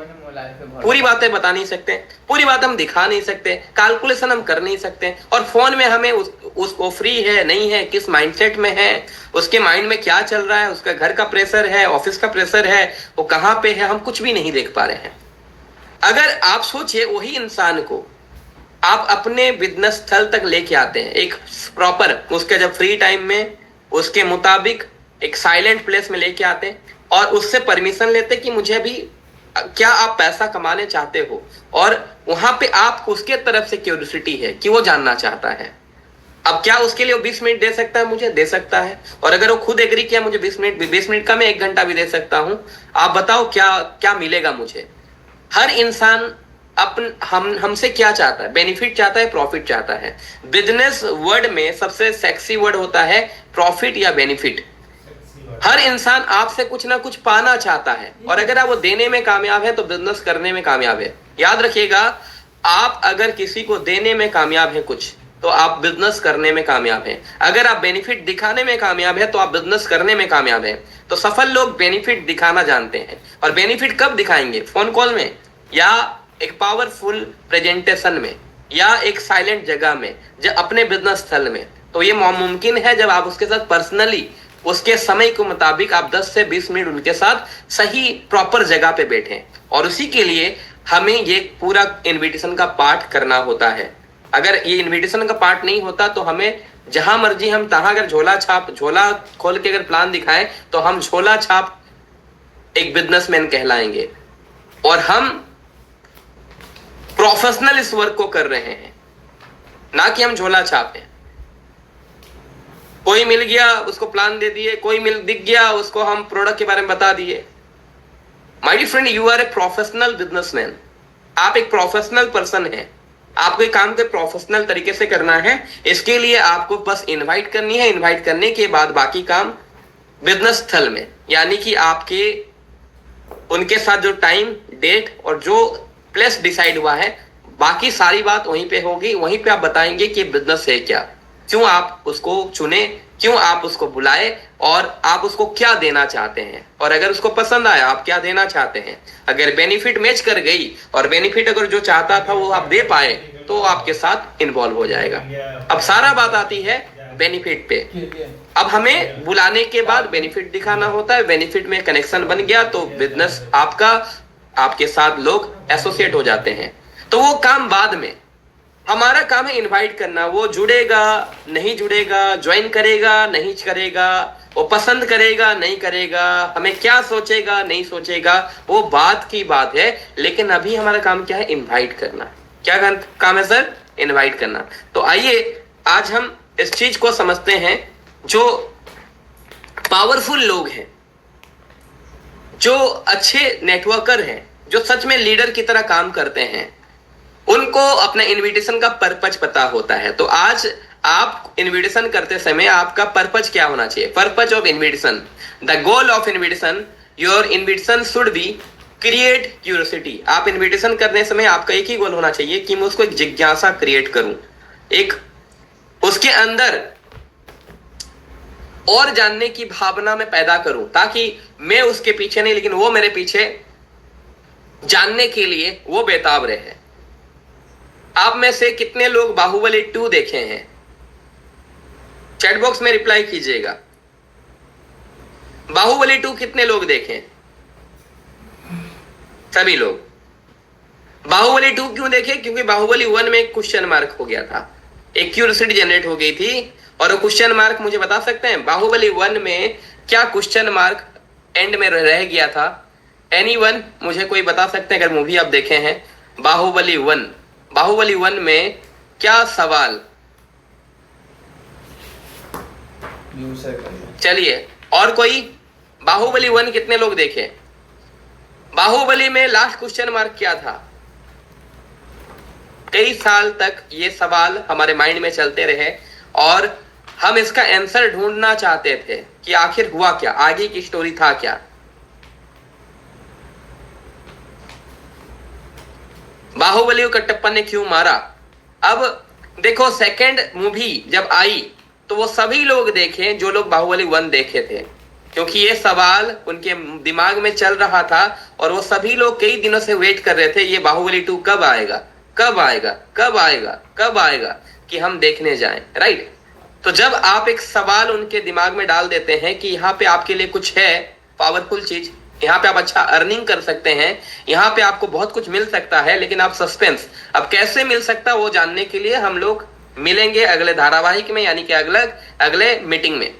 A: पूरी बातें बता नहीं सकते, पूरी बात हम दिखा नहीं सकते, कैलकुलेशन हम कर नहीं सकते, और फोन में हमें उसको फ्री है नहीं है, किस माइंडसेट में है, उसके माइंड में क्या चल रहा है, उसका घर का प्रेशर है, ऑफिस का प्रेशर है, वो कहाँ पे है, हम कुछ भी नहीं देख पा रहे हैं। अगर आप सोचिए वही इंसान को आप अपने बिजनेस स्थल तक लेके आते हैं, एक प्रॉपर उसके जब फ्री टाइम में उसके मुताबिक एक साइलेंट प्लेस में लेके आते हैं और उससे परमिशन लेते कि मुझे भी क्या आप पैसा कमाने चाहते हो, और वहां पे आप उसके तरफ से क्यूरियोसिटी है कि वो जानना चाहता है। अब क्या उसके लिए वो 20 मिनट दे सकता है, मुझे दे सकता है, और अगर वो खुद एग्री किया मुझे 20 मिनट का मैं 1 घंटा भी दे सकता हूं, आप बताओ क्या क्या मिलेगा मुझे। हर इंसान हमसे क्या चाहता है, बेनिफिट चाहता है, प्रॉफिट चाहता है। बिजनेस वर्ड में सबसे सेक्सी वर्ड होता है प्रॉफिट या बेनिफिट। हर इंसान आपसे कुछ ना कुछ पाना चाहता है, और अगर आप वो देने में कामयाब है तो बिजनेस करने में कामयाब है। याद रखिएगा, आप अगर किसी को देने में कामयाब है कुछ, तो आप बिजनेस करने में कामयाब हैं। अगर आप बेनिफिट दिखाने में कामयाब है तो आप बिजनेस करने में कामयाब हैं। तो सफल लोग बेनिफिट दिखाना जानते हैं, और बेनिफिट कब दिखाएंगे, फोन कॉल में, या एक पावरफुल प्रेजेंटेशन में, या एक साइलेंट जगह में, जब अपने बिजनेस स्थल में। तो ये मुमकिन है जब आप उसके साथ पर्सनली उसके समय के मुताबिक आप 10 से 20 मिनट उनके साथ सही प्रॉपर जगह पे बैठे, और उसी के लिए हमें ये पूरा इनविटेशन का पार्ट करना होता है। अगर ये इनविटेशन का पार्ट नहीं होता तो हमें जहां मर्जी हम तहां अगर झोला खोल के अगर प्लान दिखाएं तो हम झोला छाप एक बिजनेसमैन कहलाएंगे, और हम प्रोफेशनल इस वर्क को कर रहे हैं, ना कि हम झोला छाप हैं। कोई मिल गया उसको प्लान दे दिए, कोई दिख गया उसको हम प्रोडक्ट के बारे में बता दिए। My dear friend, you are a professional businessman. आप एक प्रोफेशनल पर्सन हैं, आपको एक काम को प्रोफेशनल तरीके से करना है। इसके लिए आपको बस इनवाइट करनी है, इनवाइट करने के बाद बाकी काम बिजनेस स्थल में, यानी कि आपके उनके साथ जो टाइम, डेट और जो प्लेस डिसाइड हुआ है, बाकी सारी बात वहीं पे होगी। वहीं पे आप बताएंगे कि बिजनेस है क्या, क्यों आप उसको चुने, क्यों आप उसको बुलाए, और आप उसको क्या देना चाहते हैं, और अगर उसको पसंद आया आप क्या देना चाहते हैं। अगर बेनिफिट मैच कर गई, और बेनिफिट अगर जो चाहता था वो आप दे पाए, तो आपके साथ इन्वॉल्व हो जाएगा। अब सारा बात आती है बेनिफिट पे। अब हमें बुलाने के बाद बेनिफिट दिखाना होता है। बेनिफिट में कनेक्शन बन गया तो बिजनेस आपका, आपके साथ लोग एसोसिएट हो जाते हैं। तो वो काम बाद में, हमारा काम है इनवाइट करना। वो जुड़ेगा नहीं जुड़ेगा, ज्वाइन करेगा नहीं करेगा, वो पसंद करेगा नहीं करेगा, हमें क्या सोचेगा नहीं सोचेगा, वो बात की बात है। लेकिन अभी हमारा काम क्या है, इनवाइट करना। क्या काम है सर, इनवाइट करना। तो आइए आज हम इस चीज को समझते हैं। जो पावरफुल लोग हैं, जो अच्छे नेटवर्कर हैं, जो सच में लीडर की तरह काम करते हैं, उनको अपना इनविटेशन का पर्पज पता होता है। तो आज आप इनविटेशन करते समय आपका पर्पज क्या होना चाहिए, purpose of invitation, the goal of invitation, your invitation should be create curiosity. आप इनविटेशन करने समय आपका एक ही गोल होना चाहिए कि मैं उसको एक जिज्ञासा क्रिएट करूं, एक उसके अंदर और जानने की भावना में पैदा करूं, ताकि मैं उसके पीछे नहीं लेकिन वो मेरे पीछे जानने के लिए वो बेताब रहे। आप में से कितने लोग बाहुबली 2 देखे हैं? चैट बॉक्स में रिप्लाई कीजिएगा। बाहुबली 2 कितने लोग देखे? सभी लोग। बाहुबली 2 क्यों देखे? क्योंकि बाहुबली 1 में एक क्वेश्चन मार्क हो गया था, एक क्यूरियोसिटी जनरेट हो गई थी। और वो क्वेश्चन मार्क मुझे बता सकते हैं बाहुबली 1 में क्या क्वेश्चन मार्क एंड में रह गया था? एनीवन मुझे कोई बता सकते हैं अगर मूवी आप देखे हैं बाहुबली 1? बाहुबली 1 में क्या सवाल? चलिए, और कोई? बाहुबली 1 कितने लोग देखे? बाहुबली में लास्ट क्वेश्चन मार्क क्या था? कई साल तक ये सवाल हमारे माइंड में चलते रहे और हम इसका आंसर ढूंढना चाहते थे कि आखिर हुआ क्या, आगे की स्टोरी था क्या। बाहुबली को कटप्पा ने क्यों मारा? अब देखो, सेकंड मूवी जब आई तो वो सभी लोग देखे जो लोग बाहुबली 1 देखे थे, क्योंकि ये सवाल उनके दिमाग में चल रहा था और वो सभी लोग कई दिनों से वेट कर रहे थे ये बाहुबली 2 कब आएगा, कब आएगा, कब आएगा, कब आएगा कि हम देखने जाएं, राइट। तो जब आप एक सवाल उनके दिमाग में डाल देते हैं कि यहाँ पे आपके लिए कुछ है पावरफुल चीज, यहाँ पे आप अच्छा अर्निंग कर सकते हैं, यहाँ पे आपको बहुत कुछ मिल सकता है, लेकिन आप सस्पेंस, अब कैसे मिल सकता है वो जानने के लिए हम लोग मिलेंगे अगले धारावाहिक में, यानी कि अगले मीटिंग में।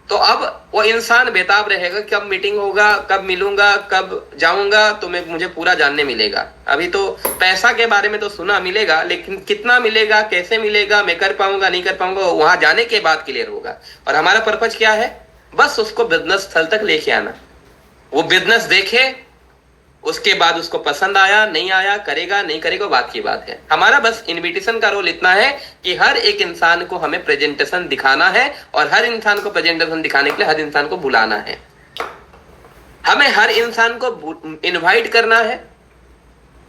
A: तो अब वो इंसान बेताब रहेगा कब मीटिंग होगा, कब मिलूंगा, कब जाऊंगा, तो मुझे पूरा जानने मिलेगा। अभी तो पैसा के बारे में तो सुना मिलेगा, लेकिन कितना मिलेगा, कैसे मिलेगा, मैं कर पाऊंगा नहीं कर पाऊंगा, वहां जाने के बाद क्लियर होगा। और हमारा पर्पज क्या है? बस उसको बिजनेस स्थल तक लेके आना, वो बिजनेस देखे, उसके बाद उसको पसंद आया नहीं आया, करेगा नहीं करेगा, बात की बात है। हमारा बस इनविटेशन का रोल इतना है कि हर एक इंसान को हमें प्रेजेंटेशन दिखाना है, और हर इंसान को प्रेजेंटेशन दिखाने के लिए हर इंसान को बुलाना है। हमें हर इंसान को इनवाइट करना है,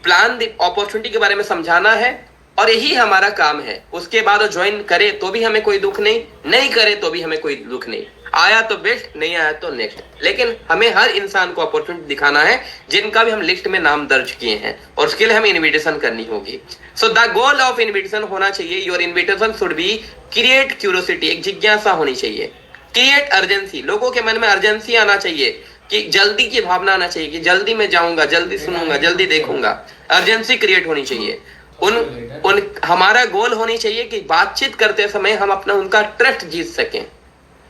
A: प्लान अपॉर्चुनिटी के बारे में समझाना है, और यही हमारा काम है। उसके बाद वो ज्वाइन करे तो भी हमें कोई दुख नहीं, नहीं करे तो भी हमें कोई दुख नहीं, आया तो बेस्ट, नहीं आया तो नेक्स्ट। लेकिन हमें हर इंसान को अपॉर्चुनिटी दिखाना है जिनका भी हम लिस्ट में नाम दर्ज किए हैं, और उसके लिए हमें इनविटेशन करनी होगी। So the goal of invitation होना चाहिए, your invitation should be create curiosity, एक जिज्ञासा होनी चाहिए, क्रिएट अर्जेंसी, लोगों के मन में अर्जेंसी आना चाहिए, कि जल्दी की भावना आना चाहिए, कि जल्दी मैं जाऊंगा, जल्दी सुनूंगा, जल्दी देखूंगा, अर्जेंसी क्रिएट होनी चाहिए। हमारा गोल होनी चाहिए कि बातचीत करते समय हम अपना उनका ट्रस्ट जीत सकें,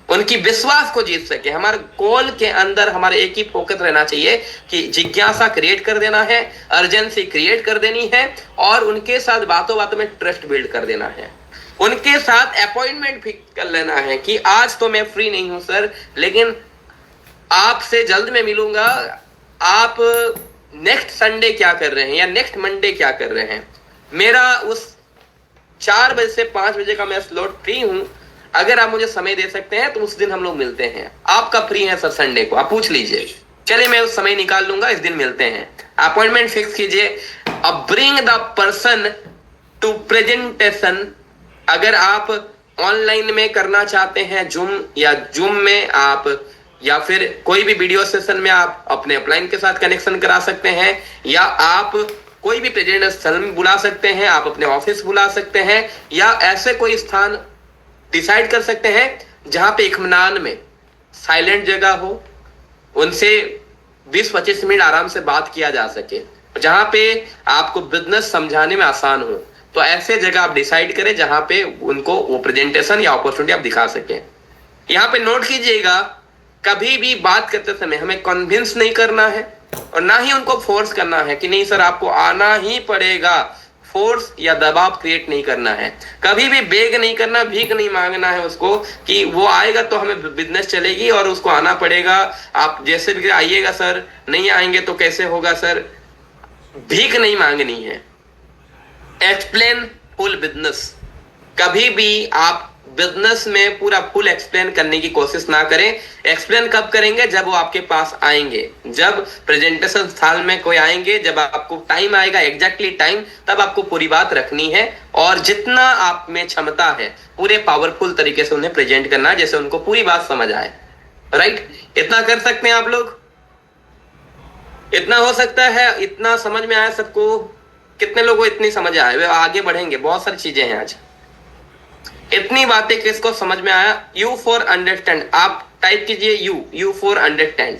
A: उनकी विश्वास को जीत सके। हमारे गोल के अंदर हमारे एक ही फोकस रहना चाहिए कि जिज्ञासा क्रिएट कर देना है, अर्जेंसी क्रिएट कर देनी है, और उनके साथ बातों बातों में ट्रस्ट बिल्ड कर देना है। उनके साथ अपॉइंटमेंट फिक्स कर लेना है कि आज तो मैं फ्री नहीं हूं सर, लेकिन आपसे जल्द में मिलूंगा, आप नेक्स्ट संडे क्या कर रहे हैं या नेक्स्ट मंडे क्या कर रहे हैं, मेरा उस 4 बजे से 5 बजे का मैं स्लॉट फ्री हूं, अगर आप मुझे समय दे सकते हैं तो उस दिन हम लोग मिलते हैं। आप कब फ्री हैं सर संडे को, आप पूछ लीजिए, चलिए मैं उस समय निकाल लूंगा, इस दिन मिलते हैं। अपॉइंटमेंट फिक्स कीजिए। अब bring the person to presentation. अगर आप ऑनलाइन में करना चाहते हैं जूम में आप, या फिर कोई भी वीडियो सेशन में आप अपने अपलाइन के साथ कनेक्शन करा सकते हैं, या आप कोई भी प्रेजेंटेशन स्थल में बुला सकते हैं, आप अपने ऑफिस बुला सकते हैं, या ऐसे कोई स्थान डिसाइड कर सकते हैं जहां पे इत्मीनान में साइलेंट जगह हो, उनसे 20-25 मिनट आराम से बात किया जा सके, जहां पे आपको बिजनेस समझाने में आसान हो। तो ऐसे जगह आप डिसाइड करें जहां पे उनको वो प्रेजेंटेशन या अपॉर्चुनिटी आप दिखा सकें। यहाँ पे नोट कीजिएगा, कभी भी बात करते समय हमें कन्विंस नहीं करना है, और ना ही उनको फोर्स करना है कि नहीं सर आपको आना ही पड़ेगा। फोर्स या दबाव क्रिएट नहीं करना है, कभी भी बेग नहीं करना, भीख नहीं मांगना है उसको कि वो आएगा तो हमें बिजनेस चलेगी और उसको आना पड़ेगा, आप जैसे भी आइएगा सर, नहीं आएंगे तो कैसे होगा सर, भीख नहीं मांगनी है। Explain full business. कभी भी आप बिजनेस में पूरा फुल एक्सप्लेन करने की कोशिश ना करें। एक्सप्लेन कब करेंगे? जब वो आपके पास आएंगे, जब प्रेजेंटेशन स्थल में कोई आएंगे, जब आपको टाइम आएगा, एग्जैक्टली टाइम, तब आपको पूरी बात रखनी है, और जितना आप में क्षमता है पूरे पावरफुल तरीके से उन्हें प्रेजेंट करना है, जैसे उनको पूरी बात समझ आए। राइट, इतना कर सकते हैं आप लोग? इतना हो सकता है? इतना समझ में आया सबको? कितने लोगों को इतनी समझ आया? वे आगे बढ़ेंगे, बहुत सारी चीजें हैं आज। इतनी बातें किसको समझ में आया? यू फॉर अंडरस्टैंड, आप टाइप कीजिए you for understand,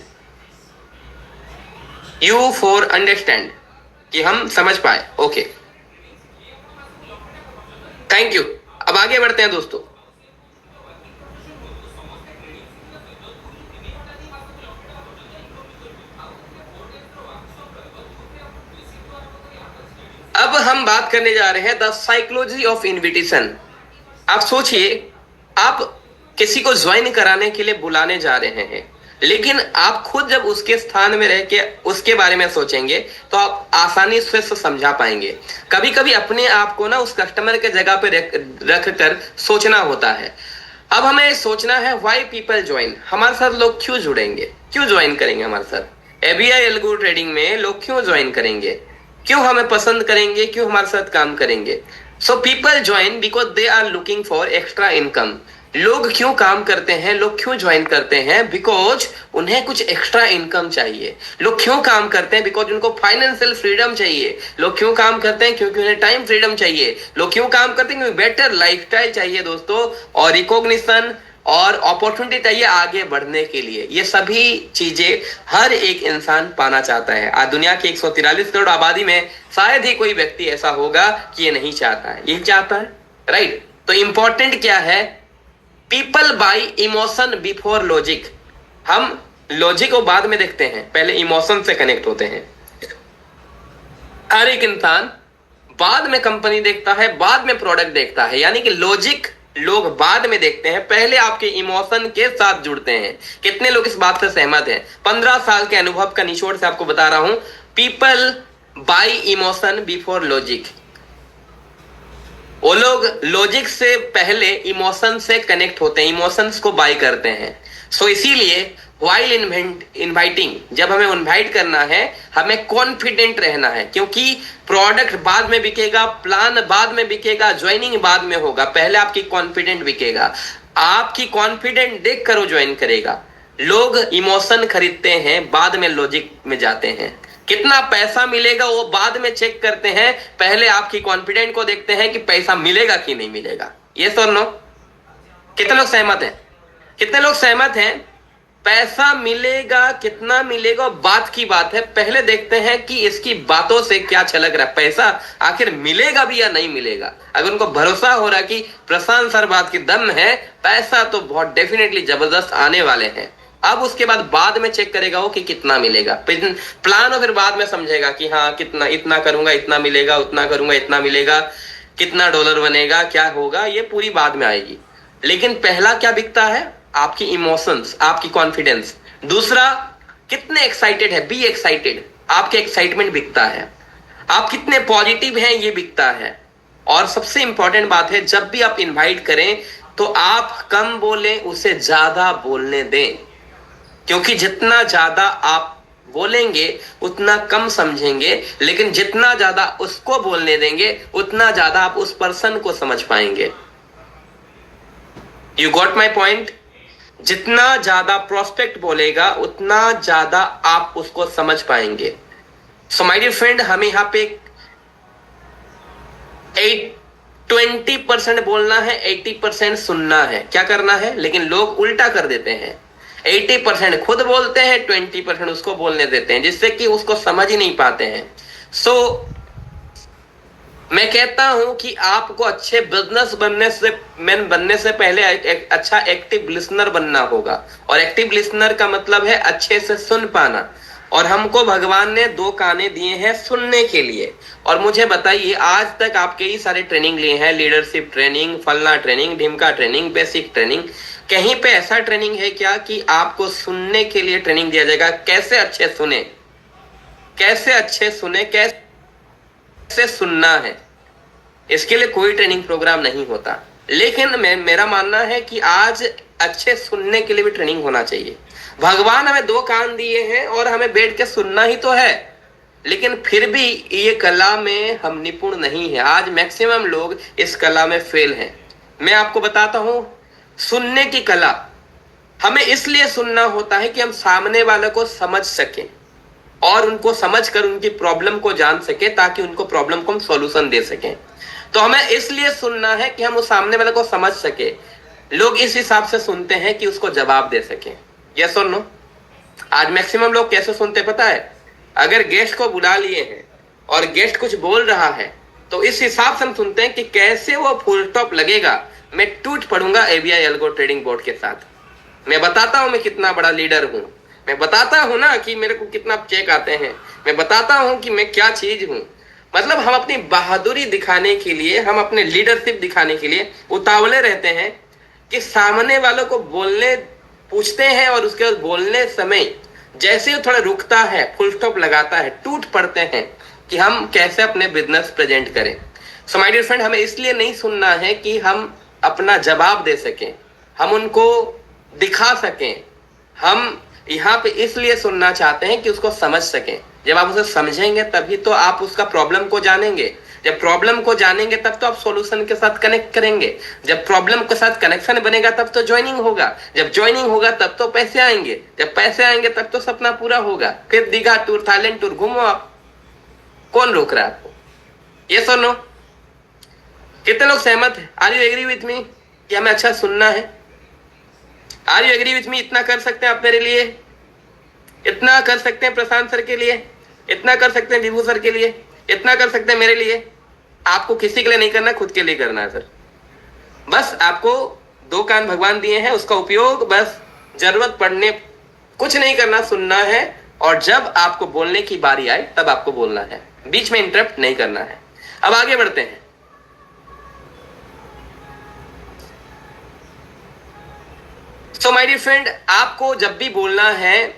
A: you for understand, कि हम समझ पाए। Okay, thank you. अब आगे बढ़ते हैं दोस्तों। अब हम बात करने जा रहे हैं द साइकोलॉजी ऑफ इनविटेशन। आप सोचिए, आप किसी को ज्वाइन कराने के लिए बुलाने जा रहे हैं, लेकिन आप खुद जब उसके स्थान में रह के उसके बारे में सोचेंगे तो आप आसानी से समझा पाएंगे। कभी कभी अपने आप को ना उस कस्टमर के जगह पे रख कर सोचना होता है। अब हमें सोचना है व्हाई पीपल ज्वाइन, हमारे साथ लोग क्यों जुड़ेंगे, क्यों ज्वाइन करेंगे हमारे साथ। एबीआई एल्गो ट्रेडिंग में लोग क्यों ज्वाइन करेंगे, क्यों हमें पसंद करेंगे, क्यों हमारे साथ काम करेंगे। So people join because they are looking for extra income. लोग क्यों काम करते हैं, लोग क्यों ज्वाइन करते हैं? बिकॉज उन्हें कुछ एक्स्ट्रा इनकम चाहिए। लोग क्यों काम करते हैं? बिकॉज उनको फाइनेंशियल फ्रीडम चाहिए। लोग क्यों काम करते हैं? क्योंकि उन्हें टाइम फ्रीडम चाहिए। लोग क्यों काम करते हैं? क्योंकि बेटर लाइफस्टाइल चाहिए दोस्तों, और रिकॉग्निशन और अपॉर्चुनिटी चाहिए आगे बढ़ने के लिए। ये सभी चीजें हर एक इंसान पाना चाहता है। आज दुनिया की 143 करोड़ आबादी में शायद ही कोई व्यक्ति ऐसा होगा कि ये नहीं चाहता है। ये चाहता है, राइट? तो इंपॉर्टेंट क्या है? People by emotion before logic. हम लॉजिक को बाद में देखते हैं, पहले इमोशन से कनेक्ट होते हैं। हर एक इंसान बाद में कंपनी देखता है, बाद में प्रोडक्ट देखता है। यानी कि लॉजिक लोग बाद में देखते हैं, पहले आपके इमोशन के साथ जुड़ते हैं। कितने लोग इस बात से सहमत हैं? 15 साल के अनुभव का निचोड़ से आपको बता रहा हूं, people by emotion before logic. वो लोग लॉजिक से पहले इमोशन से कनेक्ट होते हैं, इमोशंस को बाय करते हैं। सो इसीलिए व्हाइल इनवाइटिंग, जब हमें इनवाइट करना है, हमें कॉन्फिडेंट रहना है, क्योंकि प्रोडक्ट बाद में बिकेगा, प्लान बाद में बिकेगा, ज्वाइनिंग बाद में होगा। पहले आपकी कॉन्फिडेंट बिकेगा। आपकी कॉन्फिडेंट देख कर वो ज्वाइन करेगा। लोग इमोशन खरीदते हैं, बाद में लॉजिक में जाते हैं। कितना पैसा मिलेगा वो बाद में चेक करते हैं, पहले आपकी कॉन्फिडेंट को देखते हैं कि पैसा मिलेगा कि नहीं मिलेगा। ये सर नो? कितने लोग सहमत हैं? कितने लोग सहमत हैं? पैसा मिलेगा, कितना मिलेगा बात की बात है, पहले देखते हैं कि इसकी बातों से क्या छलक रहा है, पैसा आखिर मिलेगा भी या नहीं मिलेगा। अगर उनको भरोसा हो रहा कि प्रशांत सर बात की दम है, पैसा तो बहुत डेफिनेटली जबरदस्त आने वाले हैं, अब उसके बाद में चेक करेगा वो कि कितना मिलेगा। प्लान और फिर बाद में समझेगा कि हाँ कितना, इतना करूंगा इतना मिलेगा, उतना करूंगा इतना मिलेगा, कितना डॉलर बनेगा, क्या होगा, ये पूरी बाद में आएगी। लेकिन पहला क्या बिकता है? आपकी इमोशंस, आपकी कॉन्फिडेंस। दूसरा, कितने एक्साइटेड है, बी एक्साइटेड, आपके एक्साइटमेंट बिकता है। आप कितने पॉजिटिव हैं, ये बिकता है। और सबसे इंपॉर्टेंट बात है, जब भी आप इनवाइट करें तो आप कम बोलें, उसे ज्यादा बोलने दें, क्योंकि जितना ज्यादा आप बोलेंगे उतना कम समझेंगे, लेकिन जितना ज्यादा उसको बोलने देंगे उतना ज्यादा आप उस पर्सन को समझ पाएंगे। You got my point? जितना ज्यादा प्रोस्पेक्ट बोलेगा उतना ज्यादा आप उसको समझ पाएंगे। सो माय डियर फ्रेंड, हमें यहां पे 20% बोलना है, 80% सुनना है। क्या करना है? लेकिन लोग उल्टा कर देते हैं, 80% खुद बोलते हैं, 20% उसको बोलने देते हैं, जिससे कि उसको समझ ही नहीं पाते हैं। सो मैं कहता हूं कि आपको अच्छे बिजनेस मैन बनने से पहले एक अच्छा एक्टिव लिसनर बनना होगा। और एक्टिव लिसनर का मतलब है अच्छे से सुन पाना। और हमको भगवान ने 2 काने दिए हैं सुनने के लिए। और मुझे बताइए, आज तक आप कई सारे ट्रेनिंग लिए हैं, लीडरशिप ट्रेनिंग, फलना ट्रेनिंग, ढिमका ट्रेनिंग, बेसिक ट्रेनिंग, कहीं पे ऐसा ट्रेनिंग है क्या कि आपको सुनने के लिए ट्रेनिंग दिया जाएगा? कैसे अच्छे सुने, कैसे अच्छे सुने, कैसे सुनना है, इसके लिए कोई ट्रेनिंग प्रोग्राम नहीं होता। लेकिन मेरा मानना है कि आज अच्छे सुनने के लिए भी ट्रेनिंग होना चाहिए। भगवान हमें 2 कान दिए हैं और हमें बैठ के सुनना ही तो है, लेकिन फिर भी ये कला में हम निपुण नहीं है। आज मैक्सिमम लोग इस कला में फेल हैं। मैं आपको बताता हूं, सुनने की कला हमें इसलिए सुनना होता है कि हम सामने वाले को समझ सकें और उनको समझकर उनकी प्रॉब्लम को जान सके, ताकि उनको प्रॉब्लम को हम सॉल्यूशन दे सकें। तो हमें इसलिए सुनना है कि हम उस सामने वाले को समझ सके। लोग इस हिसाब से सुनते हैं कि उसको जवाब दे सकें। यस और नो? आज मैक्सिमम लोग कैसे सुनते पता है? अगर गेस्ट को बुला लिए हैं और गेस्ट कुछ बोल रहा है तो इस हिसाब से हम सुनते हैं कि कैसे वो फुल स्टॉप लगेगा, मैं टूट पड़ूंगा ABI एल्गो ट्रेडिंग बोर्ड के साथ। मैं बताता हूं मैं कितना बड़ा लीडर हूं, मैं बताता हूं ना कि मेरे को कितना चेक आते हैं, मैं बताता हूं कि मैं क्या चीज हूं। मतलब हम अपनी बहादुरी दिखाने के लिए, हम अपने लीडरशिप दिखाने के लिए उतावले रहते हैं कि सामने वालों को बोलने पूछते हैं और उसके बाद बोलने समय जैसे ही थोड़ा रुकता है, फुल स्टॉप लगाता है, टूट पड़ते हैं कि हम कैसे अपने बिजनेस प्रेजेंट करें। सो माय डियर फ्रेंड, हमें इसलिए नहीं सुनना है कि हम अपना जवाब दे सकें, हम उनको दिखा सकें। हम यहाँ पे इसलिए सुनना चाहते हैं कि उसको समझ सकें। जब आप उसे समझेंगे तभी तो आप उसका प्रॉब्लम को जानेंगे, जब प्रॉब्लम को जानेंगे तब तो आप सॉल्यूशन के साथ कनेक्ट करेंगे, जब प्रॉब्लम के साथ कनेक्शन बनेगा तब तो ज्वाइनिंग होगा, जब ज्वाइनिंग होगा तब तो पैसे आएंगे, जब पैसे आएंगे तब तो सपना पूरा होगा। फिर दीघा टूर, थाईलैंड टूर घूमो आप, कौन रोक रहा है आपको? ये सुनो, कितने लोग सहमत है? Are you agree with me कि हमें अच्छा सुनना है? Are you agree with me? इतना कर सकते हैं आप मेरे लिए, इतना कर सकते हैं प्रशांत सर के लिए, इतना कर सकते हैं विभू सर के लिए, इतना कर सकते हैं मेरे लिए। आपको किसी के लिए नहीं करना, खुद के लिए करना है सर। बस आपको 2 कान भगवान दिए हैं, उसका उपयोग बस जरूरत पड़ने, कुछ नहीं करना, सुनना है। और जब आपको बोलने की बारी आए तब आपको बोलना है, बीच में इंटरप्ट नहीं करना है। अब आगे बढ़ते हैं। सो माय डियर फ्रेंड, आपको जब भी बोलना है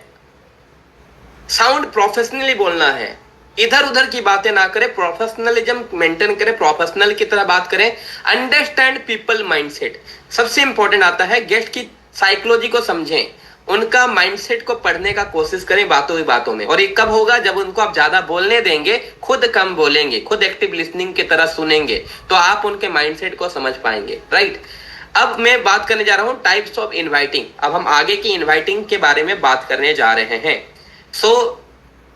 A: साउंड प्रोफेशनली बोलना है, इधर उधर की बातें ना करें, प्रोफेशनलिज्म मेंटेन करें, प्रोफेशनल की तरह बात करें। अंडरस्टैंड पीपल माइंडसेट, सबसे इंपॉर्टेंट आता है। गेस्ट की साइकोलॉजी को समझें, उनका माइंडसेट को पढ़ने का कोशिश करें बातों ही बातों में। और ये कब होगा? जब उनको आप ज्यादा बोलने देंगे, खुद कम बोलेंगे, खुद एक्टिव लिसनिंग की तरह सुनेंगे, तो आप उनके माइंडसेट को समझ पाएंगे, राइट। अब मैं बात करने जा रहा हूं टाइप्स ऑफ इनवाइटिंग। अब हम आगे की इनवाइटिंग के बारे में बात करने जा रहे हैं।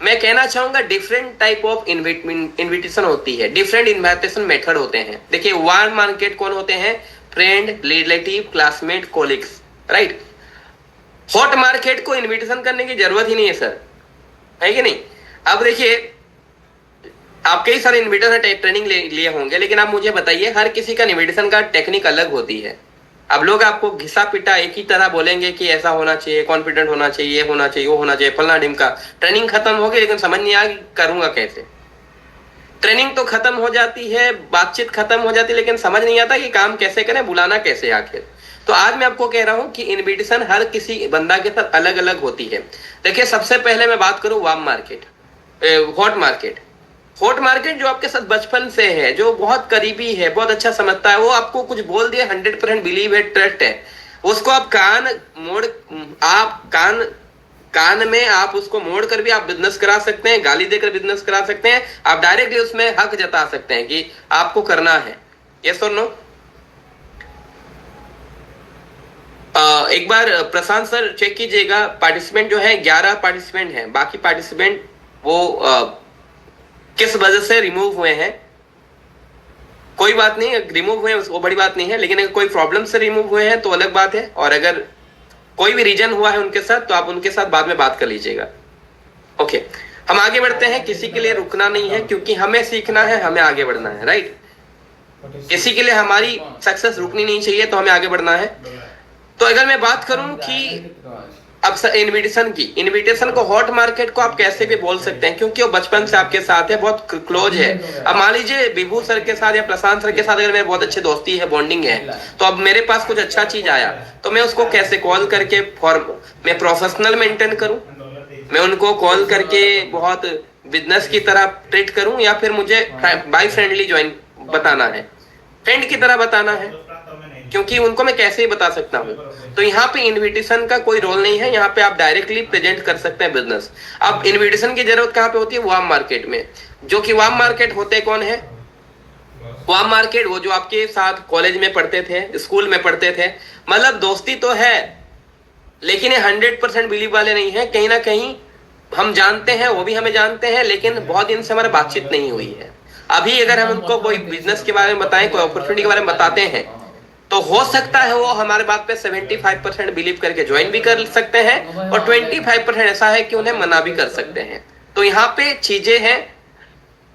A: मैं कहना चाहूंगा डिफरेंट टाइप ऑफ इनविटेशन होती है, डिफरेंट इनविटेशन मेथड होते हैं। देखिए, वार्म मार्केट कौन होते हैं? Friend, relative, classmate, colleagues, right. Hot market को इनविटेशन करने की जरूरत ही नहीं है सर, है कि नहीं? अब देखिए, आप कई सारे इन्विटेशन ट्रेनिंग लिए होंगे, लेकिन आप मुझे बताइए, हर किसी का इन्विटेशन का टेक्निक अलग होती है। अब लोग आपको घिसा पिटा एक ही तरह बोलेंगे कि ऐसा होना चाहिए, कॉन्फिडेंट होना चाहिए, ये होना चाहिए, वो होना चाहिए, फलना ढिमका। ट्रेनिंग खत्म हो गई, लेकिन समझ नहीं आ करूंगा कैसे। ट्रेनिंग तो खत्म हो जाती है, बातचीत खत्म हो जाती है, लेकिन समझ नहीं आता कि काम कैसे करें, बुलाना कैसे आखिर। तो आज मैं आपको कह रहा हूं कि इनविटेशन हर किसी बंदा के साथ अलग अलग होती है। देखिए, सबसे पहले मैं बात करूं warm market, hot market. Hot market जो आपके साथ बचपन से है, जो बहुत करीबी है, बहुत अच्छा समझता है, वो आपको कुछ बोल दिया, 100% बिलीव है, ट्रस्ट है, उसको आप कान में आप उसको मोड़ कर भी आप बिजनेस करा सकते हैं, गाली देकर बिजनेस करा सकते हैं, आप डायरेक्टली उसमें हक जता सकते हैं कि आपको करना है। यस और नो? एक बार प्रशांत सर चेक कीजिएगा, पार्टिसिपेंट जो है 11 पार्टिसिपेंट हैं, बाकी पार्टिसिपेंट वो किस वजह से रिमूव हुए हैं। कोई बात नहीं, रिमूव हुए वो बड़ी बात नहीं है, लेकिन अगर कोई प्रॉब्लम से रिमूव हुए हैं तो अलग बात है। और अगर कोई भी रीजन हुआ है उनके साथ, तो आप उनके साथ बाद में बात कर लीजिएगा। ओके, हम आगे बढ़ते हैं। किसी के लिए रुकना नहीं है, क्योंकि हमें सीखना है, हमें आगे बढ़ना है, राइट। किसी के लिए हमारी सक्सेस रुकनी नहीं चाहिए, तो हमें आगे बढ़ना है। तो अगर मैं बात करूं कि अब इनविटेशन को, हॉट मार्केट को आप कैसे भी बोल सकते हैं, क्योंकि वो बचपन से आपके साथ है, बहुत क्लोज है। अब मान लीजिए विभू सर के साथ या प्रशांत सर के साथ अगर मेरी बहुत अच्छी दोस्ती है, बॉन्डिंग है, तो अब मेरे पास कुछ अच्छा चीज आया, तो मैं उसको कैसे कॉल करके मैं प्रोफेशनल मेंटेन करूं, मैं उनको कॉल करके बहुत बिजनेस की तरह ट्रीट करूं, या फिर मुझे बाय फ्रेंडली ज्वाइन बताना है, फ्रेंड की तरह बताना है, क्योंकि उनको मैं कैसे ही बता सकता हूँ। तो यहाँ पे इनविटेशन का कोई रोल नहीं है, यहाँ पे आप डायरेक्टली प्रेजेंट कर सकते हैं बिजनेस। अब इनविटेशन की जरूरत कहाँ पे होती है? वार्म मार्केट में। जो कि वार्म मार्केट होते कौन है? वार्म मार्केट वो जो आपके साथ कॉलेज में पढ़ते थे, स्कूल में पढ़ते थे, मतलब दोस्ती तो है, लेकिन ये 100% बिलीव वाले नहीं है। कहीं ना कहीं हम जानते हैं, वो भी हमें जानते हैं, लेकिन बहुत दिन से हमारी बातचीत नहीं हुई है। अभी अगर हम उनको कोई बिजनेस के बारे में बताएं, कोई अपॉर्चुनिटी के बारे में बताते हैं, तो हो सकता है वो हमारे बात पे 75% बिलीव करके ज्वाइन भी कर सकते हैं, और 25% ऐसा है कि उन्हें मना भी कर सकते हैं। तो यहाँ पे चीजें हैं,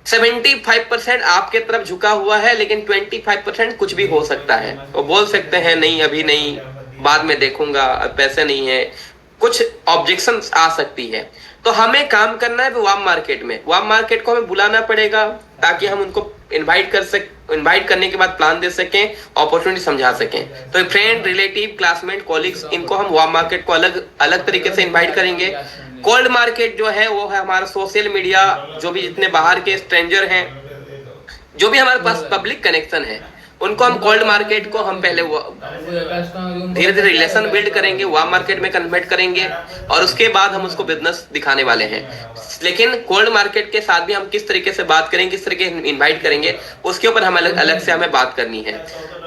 A: 75% आपके तरफ झुका हुआ है, लेकिन 25% कुछ भी हो सकता है। वो बोल सकते हैं नहीं, अभी नहीं, बाद में देखूंगा, पैसे नहीं है, कुछ ऑब्जेक्शन आ सकती है। तो हमें काम करना है वार्म मार्केट में। वार्म मार्केट को हमें बुलाना पड़ेगा, ताकि हम उनको इनवाइट करने के बाद प्लान दे सकें, अपॉर्चुनिटी समझा सकें। तो फ्रेंड, रिलेटिव, क्लासमेट, कॉलिग्स, इनको हम वार्म मार्केट को अलग अलग तरीके से इनवाइट करेंगे। कोल्ड मार्केट जो है वो है हमारा सोशल मीडिया, जो भी जितने बाहर के स्ट्रेंजर हैं, जो भी हमारे पास पब्लिक कनेक्शन है, उनको हम कोल्ड मार्केट को हम पहले धीरे धीरे रिलेशन बिल्ड करेंगे, वार्म मार्केट में कन्वर्ट करेंगे और उसके बाद हम उसको बिजनेस दिखाने वाले हैं। लेकिन कोल्ड मार्केट के साथ भी हम किस तरीके से बात करेंगे, किस तरीके से इनवाइट करेंगे, उसके ऊपर हम अलग से हमें बात करनी है।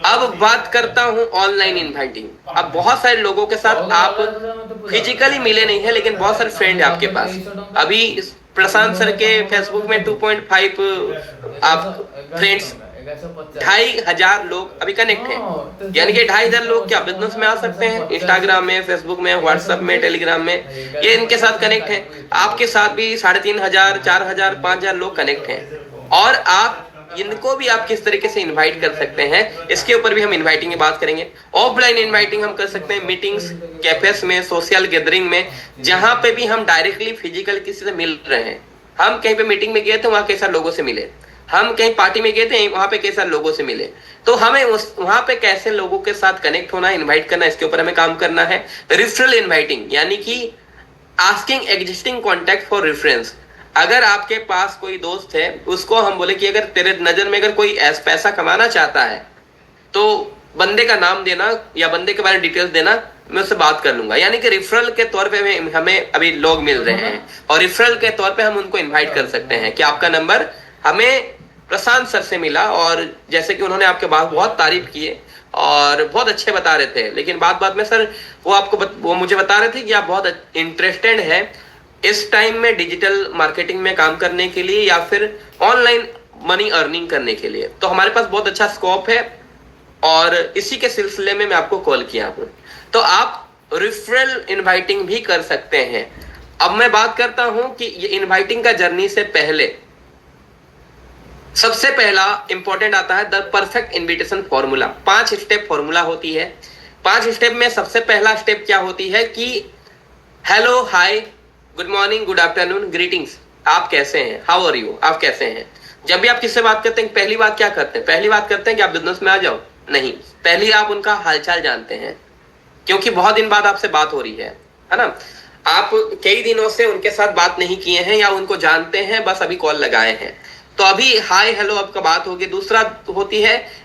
A: अब बात करता हूं ऑनलाइन इनवाइटिंग। अब बहुत सारे लोगों के साथ आप फिजिकली मिले नहीं है, लेकिन बहुत सारे फ्रेंड है आपके पास। अभी प्रशांत सर के फेसबुक में 2.5 आप फ्रेंड्स, 2,500 लोग अभी कनेक्ट हैं। यानी कि 2,500 लोग क्या बिजनेस में आ सकते हैं, इंस्टाग्राम में, फेसबुक में, व्हाट्सएप में, टेलीग्राम में, ये इनके साथ कनेक्ट हैं। आपके साथ भी 3,500, 4,000, 5,000 लोग कनेक्ट हैं और आप इनको भी आप किस तरीके से इनवाइट कर सकते हैं, इसके ऊपर भी हम इनवाइटिंग की बात करेंगे। ऑफलाइन इनवाइटिंग हम कर सकते हैं मीटिंग्स, कैफेस में, सोशल गैदरिंग में, जहां पे भी हम डायरेक्टली फिजिकल किसी से मिल रहे हैं। हम कहीं पे मीटिंग में गए थे, वहां कैसा लोगों से मिले, हम कहीं पार्टी में गए थे, वहां पे कैसा लोगों से मिले, तो हमें वहां पे कैसे लोगों के साथ कनेक्ट होना, इनवाइट करना, इसके ऊपर हमें काम करना है। रेफरल इनवाइटिंग यानी कि asking existing contact for reference. अगर आपके पास कोई दोस्त है, उसको हम बोले कि अगर तेरे नजर में अगर कोई पैसा कमाना चाहता है तो बंदे का नाम देना या बंदे के बारे में डिटेल्स देना, मैं उससे बात कर लूंगा। यानी कि रेफरल के तौर पे हमें अभी लोग मिल रहे हैं और रेफरल के तौर पे हम उनको इनवाइट कर सकते हैं कि आपका नंबर हमें प्रशांत सर से मिला और जैसे कि उन्होंने आपके बात बहुत तारीफ किए और बहुत अच्छे बता रहे थे, लेकिन बात में सर वो मुझे बता रहे थे कि आप बहुत इंटरेस्टेड है इस टाइम में डिजिटल मार्केटिंग में काम करने के लिए या फिर ऑनलाइन मनी अर्निंग करने के लिए, तो हमारे पास बहुत अच्छा स्कोप है और इसी के सिलसिले में मैं आपको कॉल किया हूं। तो आप रेफरल इनवाइटिंग भी कर सकते हैं। अब मैं बात करता हूं कि ये इनवाइटिंग का जर्नी से पहले सबसे पहला इंपॉर्टेंट आता है the perfect invitation formula. 5 step formula होती है। 5 स्टेप में सबसे पहला स्टेप क्या होती है कि hello, hi, good morning, good afternoon, greetings, आप कैसे हैं, हाउ आर यू, आप कैसे हैं। जब भी आप किससे बात करते हैं, पहली बात क्या करते हैं, पहली बात करते हैं कि आप बिजनेस में आ जाओ, नहीं, पहली आप उनका हालचाल जानते हैं, क्योंकि बहुत दिन बाद आपसे बात हो रही है ना। आप कई दिनों से उनके साथ बात नहीं किए हैं या उनको जानते हैं, बस अभी कॉल लगाए हैं, तो अभी हाय हेलो आपका बात होगी। दूसरा होती है,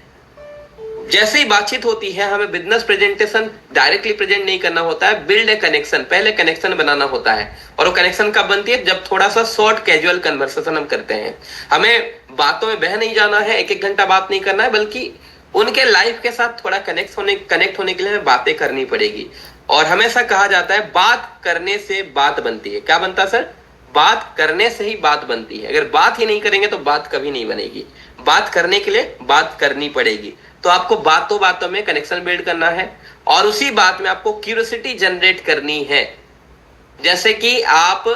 A: जैसे ही बातचीत होती है, हमें बिजनेस प्रेजेंटेशन डायरेक्टली प्रेजेंट नहीं करना होता है, बिल्ड ए कनेक्शन, पहले कनेक्शन बनाना होता है। और वो कनेक्शन कब बनती है, जब थोड़ा सा शॉर्ट कैजुअल कन्वर्सेशन हम करते हैं। हमें बातों में बह नहीं जाना है, 1-1 घंटा बात नहीं करना है, बल्कि उनके लाइफ के साथ थोड़ा कनेक्ट होने के लिए हमें बातें करनी पड़ेगी। और हमेशा कहा जाता है बात करने से बात बनती है। क्या बनता है सर, बात करने से ही बात बनती है। अगर बात ही नहीं करेंगे तो बात कभी नहीं बनेगी। बात करने के लिए बात करनी पड़ेगी। तो आपको बातों बातों में कनेक्शन बिल्ड करना है और उसी बात में आपको क्यूरियोसिटी जनरेट करनी है। जैसे कि आप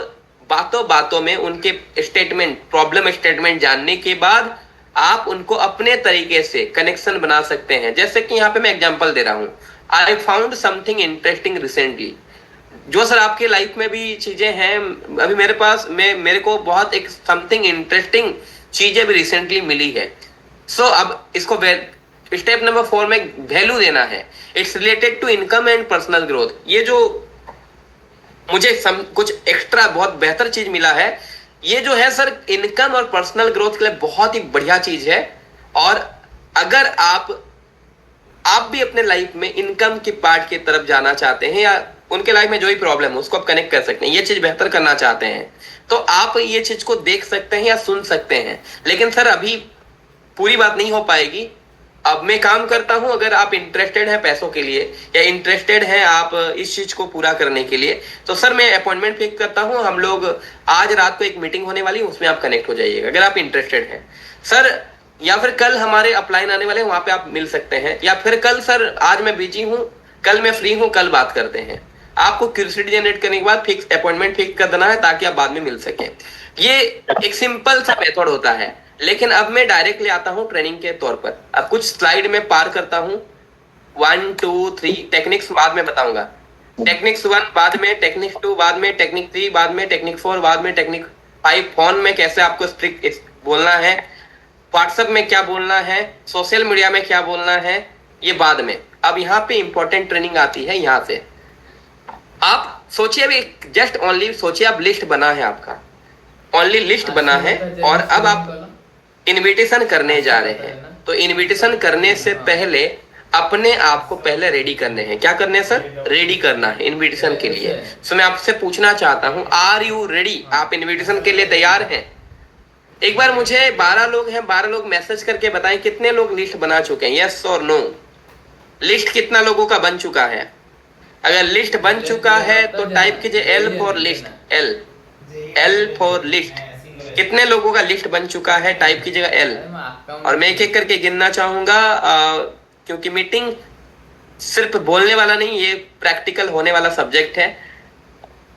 A: बातों बातों में उनके स्टेटमेंट, प्रॉब्लम स्टेटमेंट जानने के बाद आप उनको अपने तरीके से कनेक्शन बना सकते हैं। जैसे कि यहाँ पे मैं एग्जांपल दे रहा हूं, I found something interesting recently. जो सर आपके लाइफ में भी चीजें हैं, अभी मेरे पास मेरे को बहुत एक समथिंग इंटरेस्टिंग चीजें भी रिसेंटली मिली है। सो अब इसको स्टेप नंबर 4 में वैल्यू देना है। It's related to income and personal growth. ये जो मुझे कुछ एक्स्ट्रा बहुत बेहतर चीज मिला है, ये जो है सर इनकम और पर्सनल ग्रोथ के लिए बहुत ही बढ़िया चीज है। और अगर आप भी अपने लाइफ में इनकम की पार्ट की तरफ जाना चाहते हैं या उनके लाइफ में जो भी प्रॉब्लम है उसको आप कनेक्ट कर सकते हैं, ये चीज बेहतर करना चाहते हैं, तो आप ये चीज को देख सकते हैं या सुन सकते हैं। लेकिन सर अभी पूरी बात नहीं हो पाएगी। अब मैं काम करता हूं, अगर आप इंटरेस्टेड हैं पैसों के लिए या इंटरेस्टेड हैं आप इस चीज को पूरा करने के लिए, तो सर मैं अपॉइंटमेंट फिक्स करता हूं। हम लोग आज रात को एक मीटिंग होने वाली है, उसमें आप कनेक्ट हो जाइएगा अगर आप इंटरेस्टेड हैं सर। या फिर कल हमारे अपलाइन आने वाले हैं, वहां पे आप मिल सकते हैं। या फिर कल सर आज मैं बिजी हूं, कल मैं फ्री हूं, कल बात करते हैं। आपको क्यूरियोसिटी जनरेट करने के बाद फिक्स अपॉइंटमेंट फिक्स कर देना है ताकि आप बाद में मिल सके। ये एक सिंपल सा मेथड होता है। लेकिन अब मैं डायरेक्टली आता हूं ट्रेनिंग के तौर पर। अब कुछ स्लाइड में पार करता हूं, 1 2 3 टेक्निक्स बाद में बताऊंगा। टेक्निक्स 1 बाद में, टेक्निक 2 बाद में, टेक्निक 3 बाद में, टेक्निक 4 बाद में, टेक्निक 5 फोन में कैसे आपको स्ट्रिक्ट बोलना है, व्हाट्सएप में क्या बोलना है, सोशल मीडिया में क्या बोलना है, ये बाद में। अब यहाँ पे इंपॉर्टेंट ट्रेनिंग आती है। यहाँ से आप सोचिए, अभी जस्ट ओनली सोचिए, आप लिस्ट बना है, आपका ओनली लिस्ट बना है और अब आप इनविटेशन करने जा रहे हैं, तो इनविटेशन करने से पहले अपने आप को पहले रेडी करने हैं। क्या करने हैं सर? रेडी करना है इनविटेशन के लिए। सो मैं आपसे पूछना चाहता हूं, आर यू रेडी? आप इनविटेशन के लिए तैयार हैं? एक बार मुझे 12 लोग हैं, 12 लोग मैसेज करके बताएं कितने लोग लिस्ट बना चुके हैं, यस और नो। लिस्ट कितना लोगों का बन चुका है? अगर लिस्ट बन चुका है तो टाइप कीजिए L for list, L for list. कितने लोगों का लिस्ट बन चुका है? टाइप कीजिएगा एल। और मैं एक एक करके गिनना चाहूंगा, क्योंकि मीटिंग सिर्फ बोलने वाला नहीं, ये प्रैक्टिकल होने वाला सब्जेक्ट है।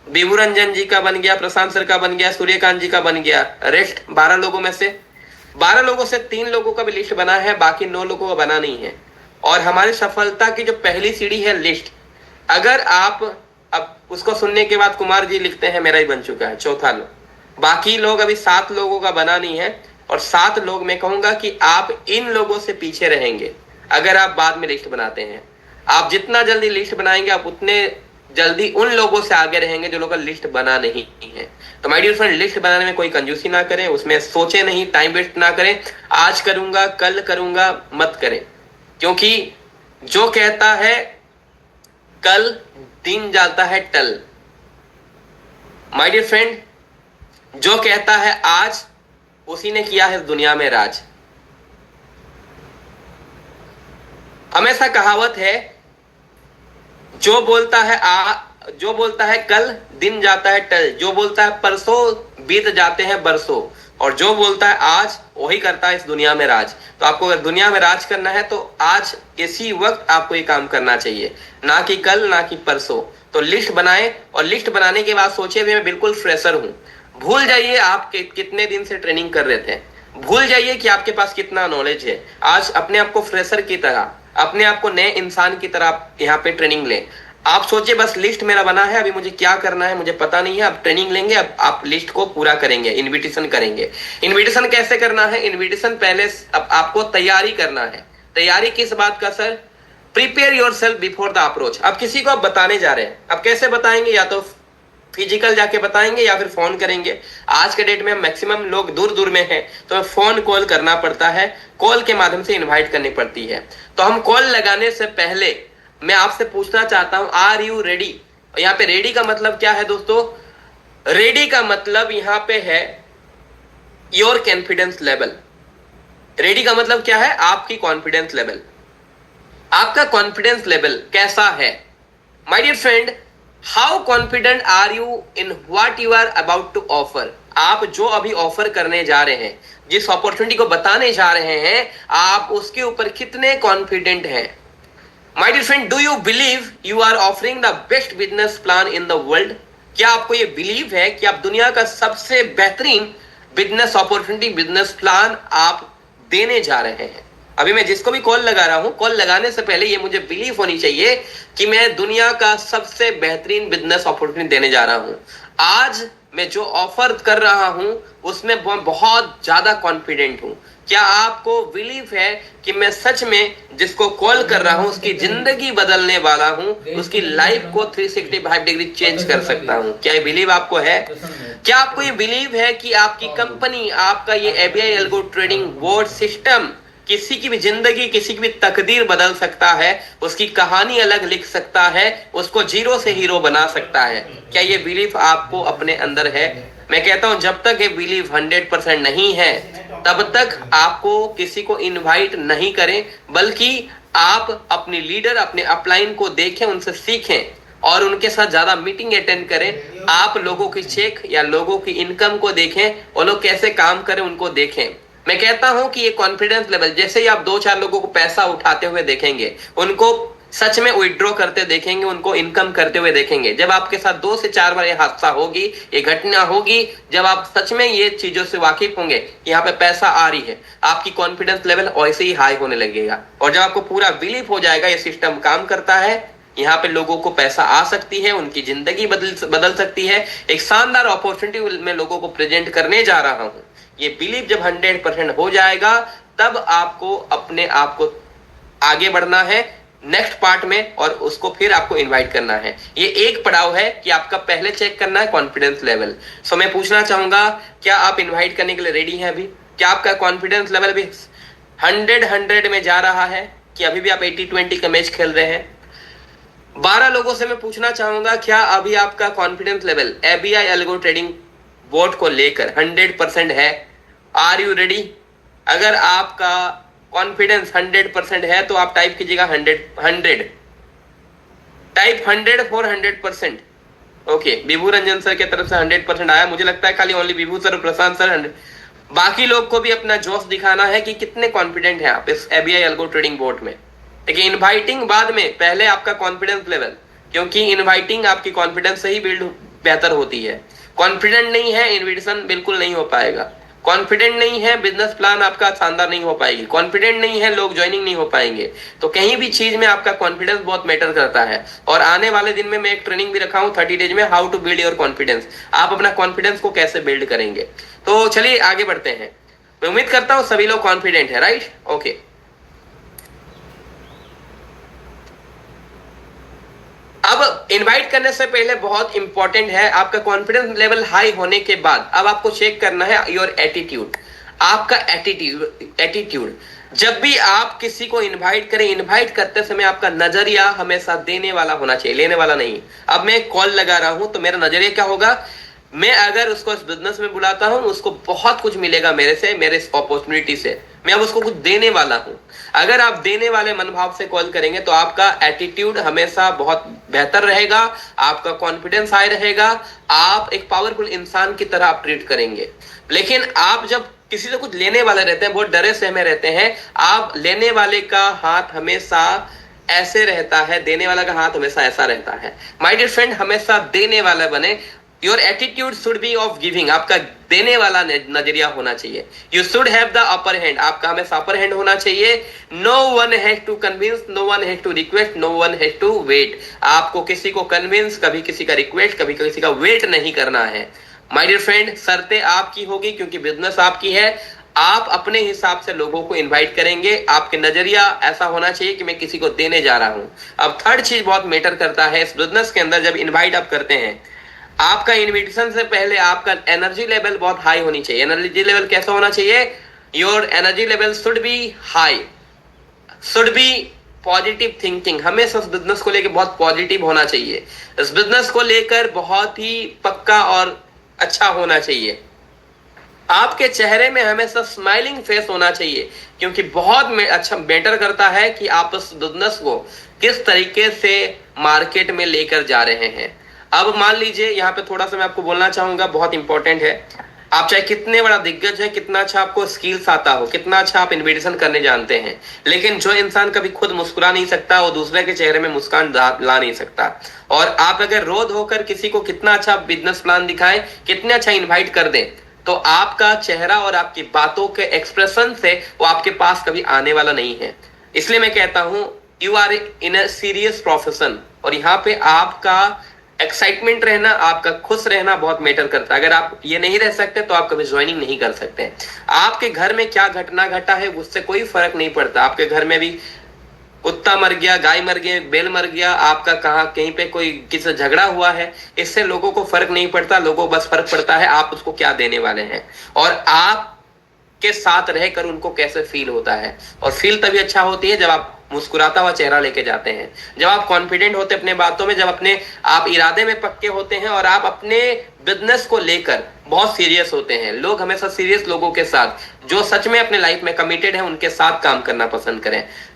A: विभू रंजन जी का बन गया, प्रशांत सर का बन गया, सूर्यकांत जी का बन गया। रेस्ट 12 लोगों में से 12 लोगों से 3 लोगों का भी लिस्ट बना है, बाकी 9 लोगों का बना नहीं है। और हमारी सफलता की जो पहली सीढ़ी है लिस्ट, अगर आप अब उसको सुनने के बाद कुमार जी लिखते हैं मेरा ही बन चुका है, चौथा लोग। बाकी लोग अभी 7 लोगों का बना नहीं है, और 7 लोग मैं कहूंगा कि आप इन लोगों से पीछे रहेंगे अगर आप बाद में लिस्ट बनाते हैं। आप जितना जल्दी लिस्ट बनाएंगे आप उतने जल्दी उन लोगों से आगे रहेंगे जो लोग का लिस्ट बना नहीं है। तो माय डियर फ्रेंड, लिस्ट बनाने में कोई कंजूसी ना करें, उसमें सोचे नहीं, टाइम वेस्ट ना करें। आज करूंगा कल करूंगा मत करें, क्योंकि जो कहता है कल दिन जाता है टल। माय डियर फ्रेंड, जो कहता है आज उसी ने किया है दुनिया में राज। हमेशा कहावत है, जो बोलता है कल दिन जाता है टल, जो बोलता है परसों बीत जाते हैं बरसों, और जो बोलता है आज वही करता है इस दुनिया में राज। तो आपको अगर दुनिया में राज करना है तो आज इसी वक्त आपको ये काम करना चाहिए, ना कि कल ना कि परसों। तो लिस्ट बनाएं, और लिस्ट बनाने के बाद सोचिए मैं बिल्कुल फ्रेशर हूं। भूल जाइए आप कितने दिन से ट्रेनिंग कर रहे थे, भूल जाइए कि आपके पास कितना नॉलेज है। आज अपने आप को फ्रेशर की तरह, अपने आप को नए इंसान की तरह यहाँ पे ट्रेनिंग लें। आप सोचिए बस लिस्ट मेरा बना है, अभी मुझे क्या करना है मुझे पता नहीं है, अब ट्रेनिंग लेंगे, अब आप लिस्ट को पूरा करेंगे, इनविटेशन करेंगे। इनविटेशन कैसे करना है? इनविटेशन पहले अब आपको तैयारी करना है। तैयारी किस बात का sir? Prepare yourself before the approach. अब किसी को आप बताने जा रहे हैं, अब कैसे बताएंगे? या तो फिजिकल जाके बताएंगे या फिर फोन करेंगे। आज के डेट में मैक्सिमम लोग दूर दूर में हैं, तो फोन कॉल करना पड़ता है, कॉल के माध्यम से इनवाइट करनी पड़ती है। तो हम कॉल लगाने से पहले मैं आपसे पूछना चाहता हूं, आर यू रेडी? यहाँ पे रेडी का मतलब क्या है दोस्तों? रेडी का मतलब यहाँ पे है योर कॉन्फिडेंस लेवल। रेडी का मतलब क्या है? आपकी कॉन्फिडेंस लेवल। आपका कॉन्फिडेंस लेवल कैसा है? My dear friend, how confident are you in what you are about to offer? आप जो अभी ऑफर करने जा रहे हैं, जिस अपॉर्चुनिटी को बताने जा रहे हैं, आप उसके ऊपर कितने कॉन्फिडेंट हैं? My dear friend, do you believe you are offering the best business plan in the world? क्या आपको ये बिलीव है कि आप दुनिया का सबसे बेहतरीन बिजनेस अपॉर्चुनिटी, बिजनेस प्लान आप देने जा रहे हैं? अभी मैं जिसको भी कॉल लगा रहा हूं, कॉल लगाने से पहले ये मुझे बिलीव होनी चाहिए कि मैं दुनिया का सबसे बेहतरीन बिजनेस अपॉर्चुनिटी देने जा रहा हूं। आज मैं जो ऑफर कर रहा हूं उसमें बहुत ज्यादा कॉन्फिडेंट हूं। क्या आपको बिलीव है कि मैं सच में जिसको कॉल कर रहा हूं उसकी जिंदगी बदलने वाला हूं, उसकी लाइफ को 365 डिग्री चेंज कर सकता हूं? क्या ये बिलीव आपको है? क्या आपको ये बिलीव है कि आपकी कंपनी, आपका ये ABI algo trading board system किसी की भी जिंदगी, किसी की भी तकदीर बदल सकता है, उसकी कहानी अलग लिख सकता है, उसको जीरो से हीरो बना सकता है? क्या ये बिलीफ आपको अपने अंदर है? मैं कहता हूं जब तक ये बिलीफ 100% नहीं है तब तक आपको किसी को इनवाइट नहीं करें, बल्कि आप अपनी लीडर, अपने अपलाइन को देखें, उनसे सीखें और उनके साथ ज्यादा मीटिंग अटेंड करें। आप लोगों की चेक या लोगों की इनकम को देखें, वो लोग कैसे काम करें उनको देखें। मैं कहता हूं कि ये कॉन्फिडेंस लेवल, जैसे ही आप 2-4 लोगों को पैसा उठाते हुए देखेंगे, उनको सच में विड्रॉ करते देखेंगे, उनको इनकम करते हुए देखेंगे, जब आपके साथ 2 से 4 बार ये हादसा होगी, ये घटना होगी, जब आप सच में ये चीजों से वाकिफ होंगे कि यहाँ पे पैसा आ रही है, आपकी कॉन्फिडेंस लेवल वैसे ही हाई होने लगेगा। और जब आपको पूरा बिलीव हो जाएगा ये सिस्टम काम करता है, यहाँ पे लोगों को पैसा आ सकती है, उनकी जिंदगी बदल सकती है, एक शानदार अपॉर्चुनिटी में लोगों को प्रेजेंट करने जा रहा हूं, ये बिलीव जब 100% हो जाएगा तब आपको अपने आप को आगे बढ़ना है नेक्स्ट पार्ट में, और उसको फिर आपको इनवाइट करना है। ये एक पड़ाव है कि आपका पहले चेक करना है कॉन्फिडेंस लेवल। सो मैं पूछना चाहूंगा, क्या आप इनवाइट करने के लिए रेडी हैं? अभी क्या आपका कॉन्फिडेंस लेवल भी 100 में जा रहा है कि अभी भी आप 80-20 का मैच खेल रहे हैं? 12 लोगों से मैं पूछना चाहूंगा, क्या अभी आपका confidence level ABI algo trading board को लेकर 100% है? Are you ready? अगर आपका कॉन्फिडेंस 100% है तो आप टाइप कीजिएगा 100 type 100 for 100%। Okay, Vibhu Ranjan sir की तरफ से 100% आया। मुझे लगता है खाली ओनली विभू सर और प्रशांत सर 100। बाकी लोग को भी अपना जोश दिखाना है कि कितने कॉन्फिडेंट है आप इस एबीआई एल्गो ट्रेडिंग बोर्ड में। देखिए, इनवाइटिंग बाद में, पहले आपका कॉन्फिडेंस लेवल, क्योंकि इनवाइटिंग आपकी कॉन्फिडेंस से ही बिल्ड बेहतर होती है। कॉन्फिडेंट नहीं है, इन्विटेशन बिल्कुल नहीं हो पाएगा। कॉन्फिडेंट नहीं है, बिजनेस प्लान आपका शानदार नहीं हो पाएगी। कॉन्फिडेंट नहीं है, लोग ज्वाइनिंग नहीं हो पाएंगे। तो कहीं भी चीज में आपका कॉन्फिडेंस बहुत मैटर करता है। और आने वाले दिन में मैं एक ट्रेनिंग भी रखा हूं 30 डेज में, how to build your confidence. आप अपना कॉन्फिडेंस को कैसे बिल्ड करेंगे। तो चलिए आगे बढ़ते हैं। मैं उम्मीद करता हूं सभी लोग कॉन्फिडेंट है, राइट? ओके, अब इनवाइट करने से पहले बहुत इंपॉर्टेंट है, आपका कॉन्फिडेंस लेवल हाई होने के बाद अब आपको चेक करना है योर एटीट्यूड। आपका एटीट्यूड जब भी आप किसी को इनवाइट करें, इनवाइट करते समय आपका नजरिया हमेशा देने वाला होना चाहिए, लेने वाला नहीं। अब मैं कॉल लगा रहा हूं तो मेरा नजरिया क्या होगा? मैं अगर उसको इस बिजनेस में बुलाता हूं, उसको बहुत कुछ मिलेगा मेरे से, मेरे इस अपॉर्चुनिटी से। मैं अब उसको कुछ देने वाला हूं। अगर आप देने वाले मनोभाव से कॉल करेंगे तो आपका एटीट्यूड हमेशा बहुत बेहतर रहेगा, आपका कॉन्फिडेंस हाई रहेगा, आप एक पावरफुल इंसान की तरह आप ट्रीट करेंगे। लेकिन आप जब किसी से कुछ लेने वाले रहते हैं, बहुत डरे सहमे रहते हैं, आप लेने वाले का हाथ हमेशा ऐसे रहता है, देने वाला का हाथ हमेशा ऐसा रहता है। माय डियर फ्रेंड, हमेशा देने वाला बने। Your attitude should be of giving. आपका देने वाला नजरिया होना चाहिए। You should have the upper hand. आपका हमेशा अपर हैंड होना चाहिए। No one has to convince, no one has to request, no one has to wait. आपको किसी को कन्विंस, कभी किसी का रिक्वेस्ट, कभी किसी का वेट नहीं करना है। माय डियर फ्रेंड, शर्तें आपकी होगी क्योंकि बिजनेस आपकी है। आप अपने हिसाब से लोगों को इनवाइट करेंगे। आपके नजरिया ऐसा होना चाहिए कि मैं किसी को देने जा रहा हूं। अब थर्ड चीज बहुत मैटर करता है इस बिजनेस के अंदर। जब इनवाइट आप करते हैं, आपका इनविटेशन से पहले आपका एनर्जी लेवल बहुत हाई होनी चाहिए। एनर्जी लेवल कैसा होना चाहिए? Your energy level should be high, should be positive thinking. हमेशा इस बिजनेस को लेकर बहुत पॉजिटिव होना चाहिए। इस बिजनेस को लेकर बहुत ही पक्का और अच्छा होना चाहिए। आपके चेहरे में हमेशा स्माइलिंग फेस होना चाहिए, क्योंकि बहुत अच्छा मैटर करता है कि आप इस बिजनेस को किस तरीके से मार्केट में लेकर जा रहे हैं। अब मान लीजिए, यहाँ पे थोड़ा सा मैं आपको बोलना चाहूंगा, बहुत इंपॉर्टेंट है। आप चाहे कितने बड़ा दिग्गज है, कितना अच्छा आपको स्किल्स आता हो, कितना अच्छा आप इन्विटेशन करने जानते हैं, लेकिन जो इंसान कभी खुद मुस्कुरा नहीं सकता, वो दूसरे के चेहरे में मुस्कान ला नहीं सकता। और आप अगर रोध होकर किसी को कितना अच्छा बिजनेस प्लान दिखाएं, कितने अच्छा इन्वाइट कर दें, तो आपका चेहरा और आपकी बातों के एक्सप्रेशन से वो आपके पास कभी आने वाला नहीं है। इसलिए मैं कहता हूं, you are in a serious profession, और यहाँ पे आपका एक्साइटमेंट रहना, आपका खुश रहना बहुत मैटर करता है। अगर आप ये नहीं रह सकते तो आप कभी ज्वाइनिंग नहीं कर सकते। आपके घर में क्या घटना घटा है उससे कोई फर्क नहीं पड़ता। आपके घर में भी कुत्ता मर गया, गाय मर गई, बैल मर गया, आपका कहीं पे कोई किसी से झगड़ा हुआ है, इससे लोगों को फर्क नहीं पड़ता। लोगों को बस फर्क पड़ता है आप उसको क्या देने वाले हैं और आप के साथ रहकर उनको कैसे फील होता है। और फील तभी अच्छा होती है जब आप मुस्कुराता हुआ चेहरा लेके जाते हैं, जब आप कॉन्फिडेंट होते अपने बातों में, जब अपने आप इरादे में पक्के होते हैं और आप अपने बिजनेस को लेकर बहुत सीरियस होते हैं। लोग हमेशा सीरियस लोगों के साथ, जो सच में अपने लाइफ में कमिटेड हैं, उनके साथ काम करना पसंद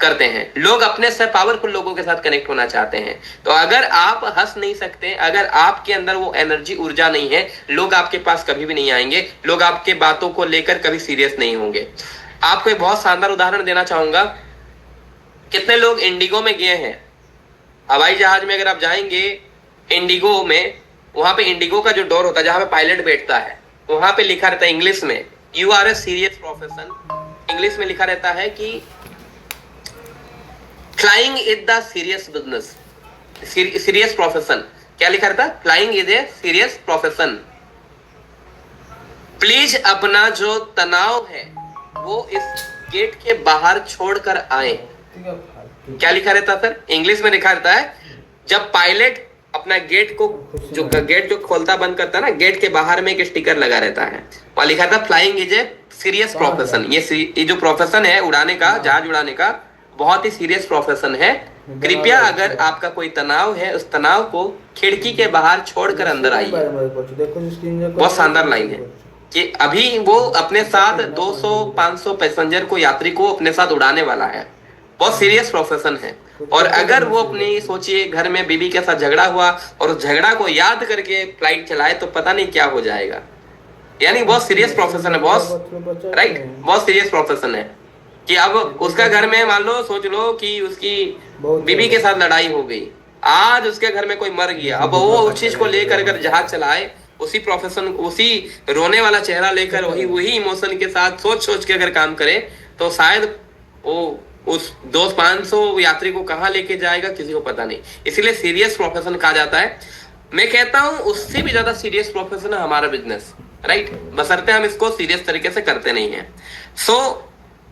A: करते हैं। लोग अपने से पावरफुल लोगों के साथ कनेक्ट होना चाहते हैं। तो अगर आप हंस नहीं सकते, अगर आपके अंदर वो एनर्जी, ऊर्जा नहीं है, लोग आपके पास कभी भी नहीं आएंगे। लोग आपके बातों को लेकर कभी सीरियस नहीं होंगे। आपको एक बहुत शानदार उदाहरण देना चाहूंगा। कितने लोग इंडिगो में गए हैं? हवाई जहाज में अगर आप जाएंगे इंडिगो में, वहां पे इंडिगो का जो डोर होता है, जहां पे पायलट बैठता है, वहां पे लिखा रहता है इंग्लिश में, you are a serious profession. English में लिखा रहता है कि flying is the serious business, serious profession. क्या लिखा रहता है? Flying is a serious profession. Please अपना जो तनाव है वो इस गेट के बाहर छोड़कर आए। क्या लिखा रहता सर? इंग्लिश में लिखा रहता है, जब पायलट अपना गेट को, जो गेट जो खोलता बंद करता है ना, गेट के बाहर में एक स्टिकर लगा रहता है, वहां लिखा था flying is a serious profession. ये जो प्रोफेशन है उड़ाने का, जहाज उड़ाने का, बहुत ही सीरियस प्रोफेशन है। कृपया अगर आपका कोई तनाव है, उस तनाव को खिड़की के बाहर छोड़कर अंदर आइए। बहुत शानदार लाइन है कि अभी वो अपने साथ 200-500 पैसेंजर को, यात्री को अपने साथ उड़ाने वाला है। बहुत सीरियस प्रोफेशन है। और अगर वो अपनी सोचिए घर में बीवी के साथ झगड़ा हुआ और उस झगड़ा को याद करके फ्लाइट चलाए तो पता नहीं क्या हो जाएगा। यानी बहुत सीरियस प्रोफेशन है बॉस, राइट? बहुत सीरियस प्रोफेशन है कि अब उसका घर में मान लो, सोच लो कि उसकी बीवी के साथ लड़ाई हो गई, आज उसके घर में कोई मर गया, अब वो उस चीज को लेकर अगर जहाज चलाए, उसी प्रोफेशन, उसी रोने वाला चेहरा लेकर, वही इमोशन के साथ सोच सोच के अगर काम करे तो शायद वो उस 200-500 यात्री को कहाँ लेके जाएगा किसी को पता नहीं। इसीलिए सीरियस प्रोफेशन कहा जाता है। मैं कहता हूं उससे भी ज्यादा सीरियस प्रोफेशन है हमारा बिजनेस, राइट? बशर्ते हम इसको सीरियस तरीके से करते नहीं है। So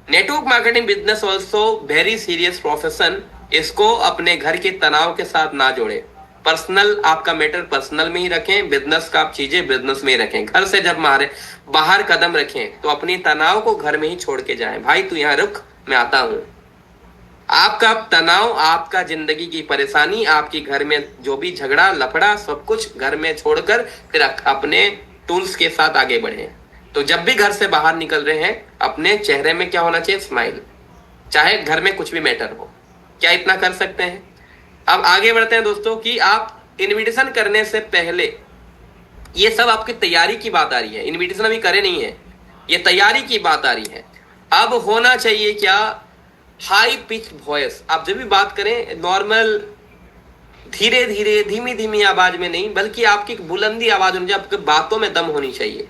A: network marketing business also very serious profession. इसको अपने घर के तनाव के साथ ना जोड़े। पर्सनल, आपका मैटर पर्सनल में ही रखें, बिजनेस का आप चीजें बिजनेस में ही रखें। घर से जब बाहर कदम रखें तो अपनी तनाव को घर में ही छोड़ के जाएं। भाई तू यहाँ रुक, मैं आता हूं। आपका तनाव, आपका जिंदगी की परेशानी, आपकी घर में जो भी झगड़ा लफड़ा, सब कुछ घर में छोड़कर फिर अपने टूल्स के साथ आगे बढ़े। तो जब भी घर से बाहर निकल रहे हैं, अपने चेहरे में क्या होना चाहिए? स्माइल। चाहे घर में कुछ भी मैटर हो। क्या इतना कर सकते हैं? अब आगे बढ़ते हैं दोस्तों कि आप इनविटेशन करने से पहले, ये सब आपकी तैयारी की बात आ रही है, इनविटेशन अभी करे नहीं है, ये तैयारी की बात आ रही है। अब होना चाहिए क्या? High pitch voice. आप जब भी बात करें नॉर्मल, धीरे धीरे, धीमी धीमी आवाज में नहीं, बल्कि आपकी बुलंदी आवाज होनी चाहिए, आपकी बातों में दम होनी चाहिए,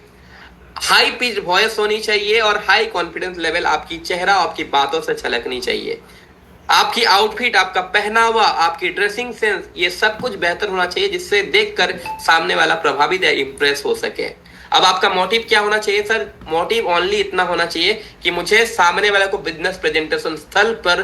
A: हाई पिच वॉइस होनी चाहिए और हाई कॉन्फिडेंस लेवल आपकी चेहरा, आपकी बातों से छलकनी चाहिए। आपकी आउटफिट, आपका पहनावा, आपकी ड्रेसिंग सेंस, ये सब कुछ बेहतर होना चाहिए जिससे देखकर सामने वाला प्रभावित या इंप्रेस हो सके। अब आपका मोटिव क्या होना चाहिए सर? मोटिव ओनली इतना होना चाहिए कि मुझे सामने वाले को बिजनेस प्रेजेंटेशन स्थल पर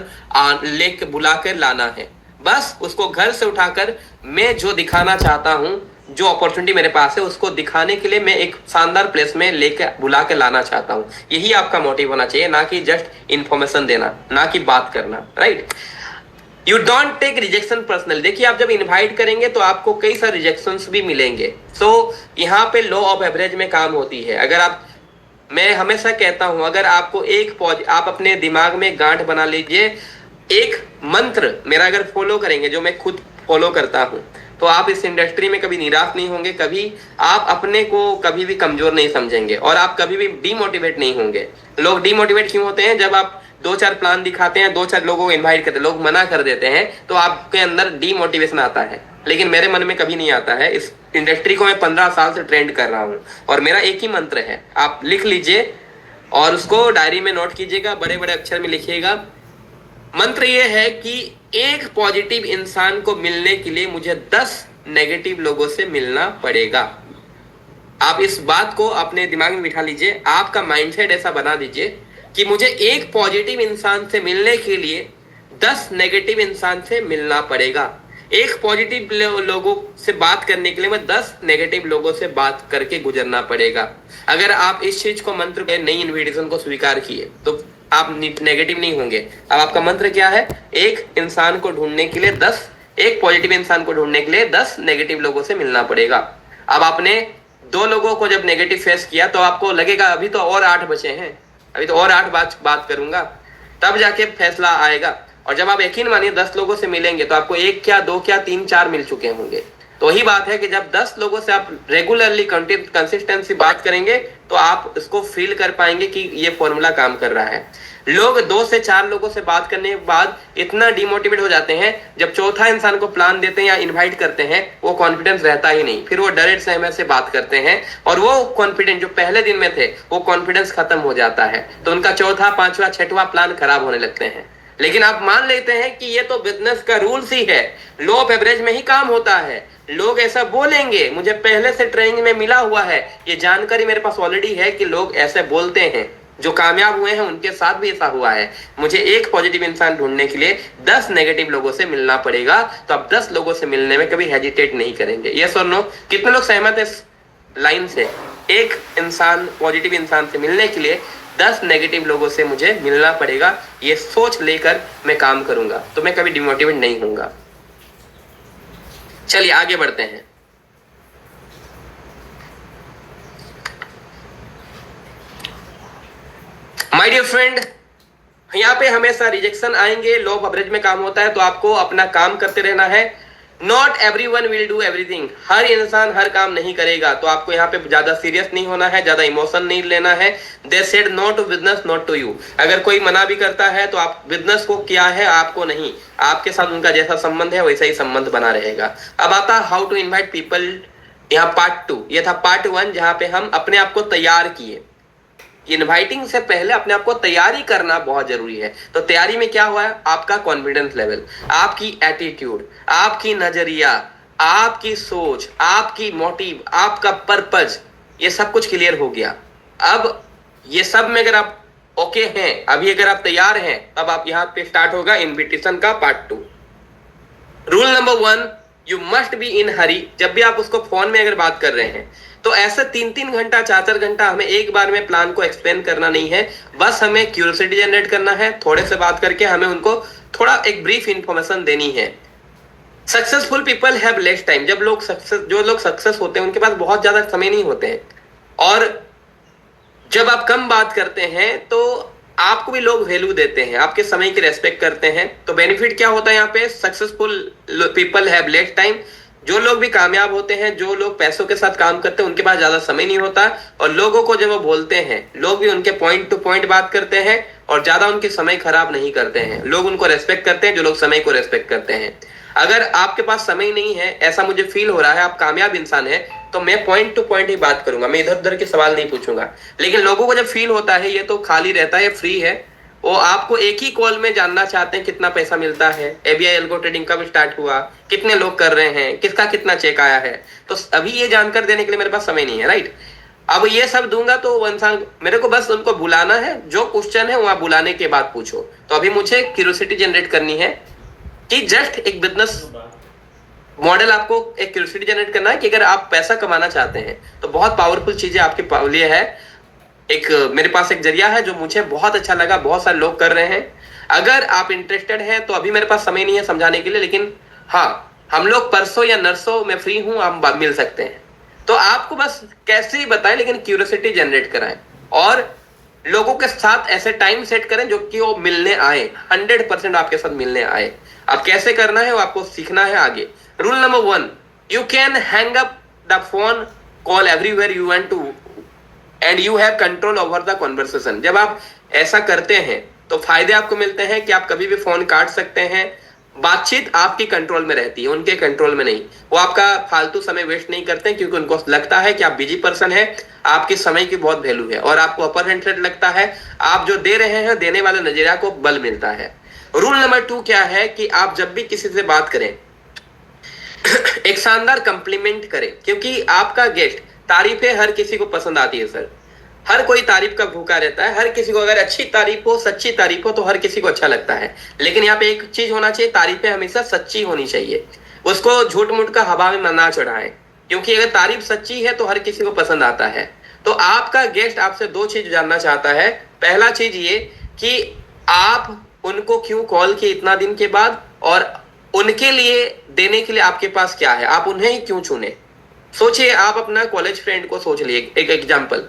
A: लेकर बुलाकर लाना है। बस उसको घर से उठाकर मैं जो दिखाना चाहता हूं, जो अपॉर्चुनिटी मेरे पास है, उसको दिखाने के लिए मैं एक शानदार प्लेस में लेकर बुला के लाना चाहता हूं। यही आपका मोटिव होना चाहिए, ना कि जस्ट इंफॉर्मेशन देना, ना कि बात करना, right? You don't take rejection personal. देखिए आप जब इनवाइट करेंगे तो आपको कई सारे रिजेक्शंस भी मिलेंगे। सो यहाँ पे लॉ ऑफ एवरेज में काम होती है। अगर आप, मैं हमेशा कहता हूं, अगर आपको आप अपने दिमाग में गांठ बना लीजिए, एक मंत्र मेरा अगर फॉलो करेंगे, जो मैं खुद फॉलो करता हूं, तो आप इस इंडस्ट्री में कभी निराश नहीं होंगे, कभी आप अपने को कभी भी कमजोर नहीं समझेंगे और आप कभी भी डीमोटिवेट नहीं होंगे। लोग डीमोटिवेट क्यों होते हैं? जब आप 2-4 प्लान दिखाते हैं, 2-4 लोगों को इनवाइट करते हैं, लोग मना कर देते हैं, तो आपके अंदर डीमोटिवेशन आता है। लेकिन मेरे मन में कभी नहीं आता है। इस इंडस्ट्री को मैं 15 साल से ट्रेंड कर रहा हूँ और मेरा एक ही मंत्र है, आप लिख लीजिए और उसको डायरी में नोट कीजिएगा, बड़े बड़े अक्षर में लिखिएगा। मंत्र ये है कि एक पॉजिटिव इंसान को मिलने के लिए मुझे 10 नेगेटिव लोगों से मिलना पड़ेगा। आप इस बात को अपने दिमाग में बिठा लीजिए, आपका माइंडसेट ऐसा बना दीजिए कि मुझे एक पॉजिटिव इंसान से मिलने के लिए 10 नेगेटिव इंसान से मिलना पड़ेगा। एक पॉजिटिव लोगों से बात करने के लिए मैं 10 नेगेटिव लोगों से बात करके गुजरना पड़ेगा। अगर आप इस चीज को, मंत्र के, नई इन्विटेशन को स्वीकार किए तो आप नेगेटिव नहीं होंगे। अब आपका मंत्र क्या है? एक इंसान को ढूंढने के लिए 10, एक पॉजिटिव इंसान को ढूंढने के लिए 10 नेगेटिव लोगों से मिलना पड़ेगा। अब आपने 2 लोगों को जब नेगेटिव फेस किया तो आपको लगेगा अभी तो और 8 बचे हैं, अभी तो और 8 बात करूंगा, तब जाके फैसला आएगा। और जब आप यकीन मानिए 10 लोगों से मिलेंगे तो आपको 1 क्या 2 क्या 3 4 मिल चुके होंगे। तो वही बात है कि जब 10 लोगों से आप रेगुलरली कंसिस्टेंसी बात करेंगे तो आप इसको फील कर पाएंगे कि ये फॉर्मूला काम कर रहा है। लोग 2 से 4 लोगों से बात करने के बाद इतना डिमोटिवेट हो जाते हैं, जब चौथा इंसान को प्लान देते हैं या इनवाइट करते हैं, वो कॉन्फिडेंस रहता ही नहीं, फिर वो डरे सहमे से बात करते हैं और वो कॉन्फिडेंस जो पहले दिन में थे, वो कॉन्फिडेंस खत्म हो जाता है। तो उनका चौथा, पांचवा, छठवां प्लान खराब होने लगते हैं। लेकिन आप मान लेते हैं कि ये तो बिजनेस का रूल्स ही है, लॉ ऑफ एवरेज में ही काम होता है। लोग ऐसा बोलेंगे, मुझे पहले से ट्रेनिंग में मिला हुआ है, ये जानकारी मेरे पास ऑलरेडी है कि लोग ऐसे बोलते हैं। जो कामयाब हुए हैं उनके साथ भी ऐसा हुआ है। मुझे एक पॉजिटिव इंसान ढूंढने के लिए 10 नेगेटिव लोगों से मिलना पड़ेगा, तो आप 10 लोगों से मिलने में कभी हेजिटेट नहीं करेंगे। यस और नो? कितने लोग सहमत है इस लाइन से? एक इंसान, पॉजिटिव इंसान से मिलने के लिए 10 नेगेटिव लोगों से मुझे मिलना पड़ेगा। ये सोच लेकर मैं काम करूंगा तो मैं कभी डिमोटिवेट नहीं होऊंगा। चलिए आगे बढ़ते हैं। माय डियर फ्रेंड, यहाँ पे हमेशा रिजेक्शन आएंगे, लो ऑफ एवरेज में काम होता है, तो आपको अपना काम करते रहना है। Not everyone will do everything, हर इंसान हर काम नहीं करेगा, तो आपको यहाँ पे ज्यादा सीरियस नहीं होना है, ज्यादा इमोशन नहीं लेना है। They said no to business not to you, अगर कोई मना भी करता है तो आप बिजनेस को किया है, आपको नहीं, आपके साथ उनका जैसा संबंध है वैसा ही संबंध बना रहेगा। अब आता हाउ टू इन्वाइट पीपल, यहाँ पार्ट 2, ये था पार्ट 1 जहां पे हम अपने आप को तैयार किए। इनवाइटिंग से पहले अपने आप को तैयारी करना बहुत जरूरी है। तो तैयारी में क्या हुआ है, आपका कॉन्फिडेंस लेवल, आपकी एटीट्यूड, आपकी नजरिया, आपकी सोच, आपकी मोटिव, आपका पर्पज, ये सब कुछ क्लियर हो गया। अब ये सब में अगर आप ओके हैं, अभी अगर आप तैयार हैं, तब आप यहाँ पे स्टार्ट होगा इनविटेशन का part 2। Rule number 1, you must be in hurry. जब भी आप उसको फोन में अगर बात कर रहे हैं तो ऐसे 3-3 घंटा 4-4 घंटा हमें एक बार में प्लान को एक्सप्लेन करना नहीं है। बस हमें क्यूरियोसिटी जनरेट करना है, थोड़े से बात करके हमें उनको थोड़ा एक ब्रीफ इंफॉर्मेशन देनी है। Successful people have less time. जो लोग सक्सेस होते हैं उनके पास बहुत ज्यादा समय नहीं होते हैं, और जब आप कम बात करते हैं तो आपको भी लोग वैल्यू देते हैं, आपके समय की रेस्पेक्ट करते हैं। तो बेनिफिट क्या होता है यहाँ पे, successful people have less time. जो लोग भी कामयाब होते हैं, जो लोग पैसों के साथ काम करते हैं, उनके पास ज्यादा समय नहीं होता, और लोगों को जब वो बोलते हैं, लोग भी उनके पॉइंट टू पॉइंट बात करते हैं और ज्यादा उनके समय खराब नहीं करते हैं। लोग उनको रेस्पेक्ट करते हैं जो लोग समय को रेस्पेक्ट करते हैं। अगर आपके पास समय नहीं है, ऐसा मुझे फील हो रहा है, आप कामयाब इंसान है, तो मैं पॉइंट टू पॉइंट ही बात करूंगा, मैं इधर उधर के सवाल नहीं पूछूंगा। लेकिन लोगों को जब फील होता है ये तो खाली रहता है, फ्री है, वो आपको एक ही कॉल में जानना चाहते हैं कितना पैसा मिलता है, एबीआई एल्गो ट्रेडिंग कब स्टार्ट हुआ, कितने लोग कर रहे हैं, किसका कितना चेक आया है। तो अभी ये जानकर देने के लिए मेरे पास समय नहीं है, राइट। अब ये सब दूंगा तो वो इंसान, मेरे को बस उनको बुलाना है, जो क्वेश्चन है वहां बुलाने के बाद पूछो। तो अभी मुझे क्यूरियोसिटी जनरेट करनी है कि जस्ट एक बिजनेस मॉडल, आपको एक क्यूरियोसिटी जनरेट करना है कि अगर आप पैसा कमाना चाहते हैं तो बहुत पावरफुल चीजें आपके लिए है। एक मेरे पास एक जरिया है जो मुझे बहुत अच्छा लगा, बहुत सारे लोग कर रहे हैं। अगर आप इंटरेस्टेड हैं तो अभी मेरे पास समय नहीं है समझाने के लिए, लेकिन हाँ, हम लोग परसों या नरसों मैं फ्री हूं, हम मिल सकते हैं। तो आपको बस कैसे ही बताएं, लेकिन क्यूरियोसिटी जनरेट कराएं और लोगों के साथ ऐसे टाइम सेट करें जो कि वो मिलने आए, 100% आपके साथ मिलने आए। अब कैसे करना है वो आपको सीखना है आगे। Rule number 1, you can hang up the phone call everywhere you want to end you have control over the conversation. जब आप ऐसा करते हैं तो फायदे आपको मिलते हैं कि आप कभी भी फोन काट सकते हैं, बातचीत आपकी कंट्रोल में रहती है, उनके कंट्रोल में नहीं। वो आपका फालतू समय वेस्ट नहीं करते क्योंकि उनको लगता है कि आप बिजी पर्सन है, आपके समय की बहुत वैल्यू है और आपको अपर हैंड लगता है, आप जो दे रहे हैं, देने वाले नजरिया को बल मिलता है। रूल नंबर 2 क्या है कि आप जब भी किसी से बात करें एक शानदार कंप्लीमेंट करें, क्योंकि आपका गेस्ट, तारीफें हर किसी को पसंद आती है सर, हर कोई तारीफ का भूखा रहता है। हर किसी को अगर अच्छी तारीफ हो, सच्ची तारीफ हो तो हर किसी को अच्छा लगता है। लेकिन यहाँ पे एक चीज होना चाहिए, तारीफें हमेशा सच्ची होनी चाहिए, उसको झूठ मूठ का हवा में ना चढ़ाएं, क्योंकि अगर तारीफ सच्ची है तो हर किसी को पसंद आता है। तो आपका गेस्ट आपसे 2 चीज जानना चाहता है। पहला चीज ये कि आप उनको क्यों कॉल किए इतना दिन के बाद, और उनके लिए देने के लिए आपके पास क्या है, आप उन्हें ही क्यों चुने। सोचिए, आप अपना कॉलेज फ्रेंड को सोच लिए, एक एग्जाम्पल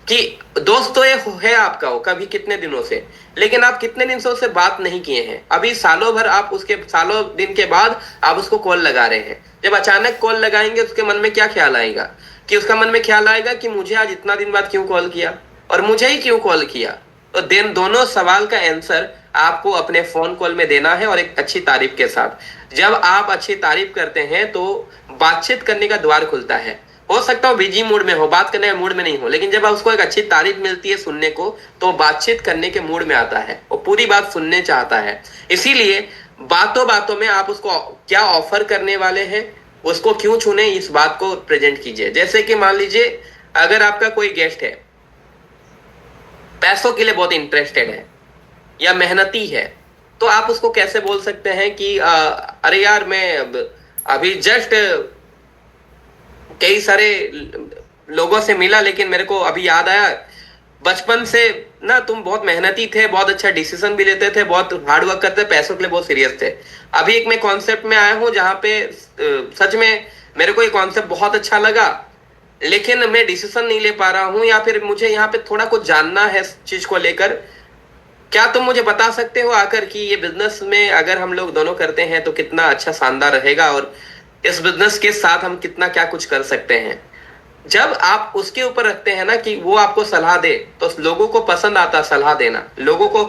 A: कि दोस्त तो ये है आपका, हो कभी कितने दिनों से, लेकिन आप कितने दिन से उससे बात नहीं किए हैं। अभी सालों भर आप उसके, सालों दिन के बाद आप उसको कॉल लगा रहे हैं। जब अचानक कॉल लगाएंगे उसके मन में क्या ख्याल आएगा, कि उसका मन में ख्याल आएगा कि मुझे आज इतना दिन बाद क्यों कॉल किया और मुझे ही क्यों कॉल किया। तो दोनों सवाल का आंसर आपको अपने फोन कॉल में देना है, और एक अच्छी तारीफ के साथ। जब आप अच्छी तारीफ करते हैं तो बातचीत करने का द्वार खुलता है। हो सकता हो बिजी मूड में हो, बात करने के मूड में नहीं हो, लेकिन जब उसको एक अच्छी तारीफ मिलती है सुनने को, तो बातचीत करने के मूड में आता है, वो पूरी बात सुनने चाहता है। इसीलिए बातों बातों में आप उसको क्या ऑफर करने वाले हैं, उसको क्यों चुने, इस बात को प्रेजेंट कीजिए। जैसे कि मान लीजिए अगर आपका कोई गेस्ट है, पैसों के लिए बहुत इंटरेस्टेड है या मेहनती है, तो आप उसको कैसे बोल सकते हैं कि अरे यार मैं अभी जस्ट कई सारे लोगों से मिला, लेकिन मेरे को अभी याद आया बचपन से ना तुम बहुत मेहनती थे, बहुत अच्छा डिसीजन भी लेते थे, बहुत हार्ड वर्क करते थे, पैसों के लिए बहुत सीरियस थे। अभी एक मैं कॉन्सेप्ट में आया हूँ जहाँ पे सच में मेरे को ये कॉन्सेप्ट बहुत अच्छा लगा, लेकिन मैं डिसीजन नहीं ले पा रहा हूँ, या फिर मुझे यहाँ पे थोड़ा कुछ जानना है इस चीज को लेकर। क्या तुम मुझे बता सकते हो आकर कि ये बिजनेस में अगर हम लोग दोनों करते हैं तो कितना अच्छा शानदार रहेगा, और इस बिजनेस के साथ हम कितना क्या कुछ कर सकते हैं। जब आप उसके ऊपर रखते हैं ना कि वो आपको सलाह दे, तो लोगों को पसंद आता सलाह देना। लोगों को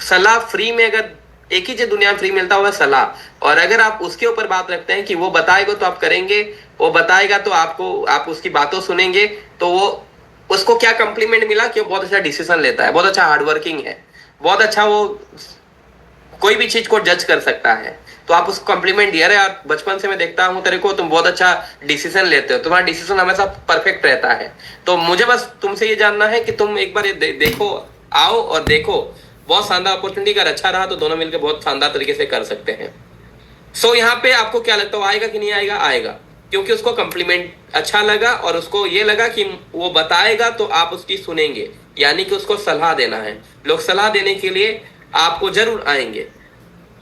A: सलाह फ्री में, अगर एक ही चीज दुनिया में फ्री मिलता हुआ सलाह, और अगर आप उसके ऊपर बात रखते हैं कि वो बताएगा तो आप करेंगे, वो बताएगा तो आप उसकी बातों सुनेंगे, तो वो उसको क्या कम्प्लीमेंट मिला कि वो बहुत अच्छा डिसीजन लेता है, बहुत अच्छा हार्ड वर्किंग है, बहुत अच्छा वो कोई भी चीज को जज कर सकता है, तो आप उसको कॉम्प्लीमेंट दिया। अरे यार बचपन से मैं देखता हूँ तेरे को, तुम बहुत अच्छा डिसीजन लेते हो, तुम्हारा डिसीजन हमेशा परफेक्ट रहता है। तो मुझे बस तुमसे ये जानना है कि तुम एक बार ये देखो, आओ और देखो, बहुत शानदार अपॉर्चुनिटी। अगर अच्छा रहा तो दोनों मिलकर बहुत शानदार तरीके से कर सकते हैं। सो यहाँ पे आपको क्या लगता है, आएगा कि नहीं आएगा? आएगा, क्योंकि उसको कम्प्लीमेंट अच्छा लगा और उसको ये लगा कि वो बताएगा तो आप उसकी सुनेंगे, यानी कि उसको सलाह देना है। लोग सलाह देने के लिए आपको जरूर आएंगे।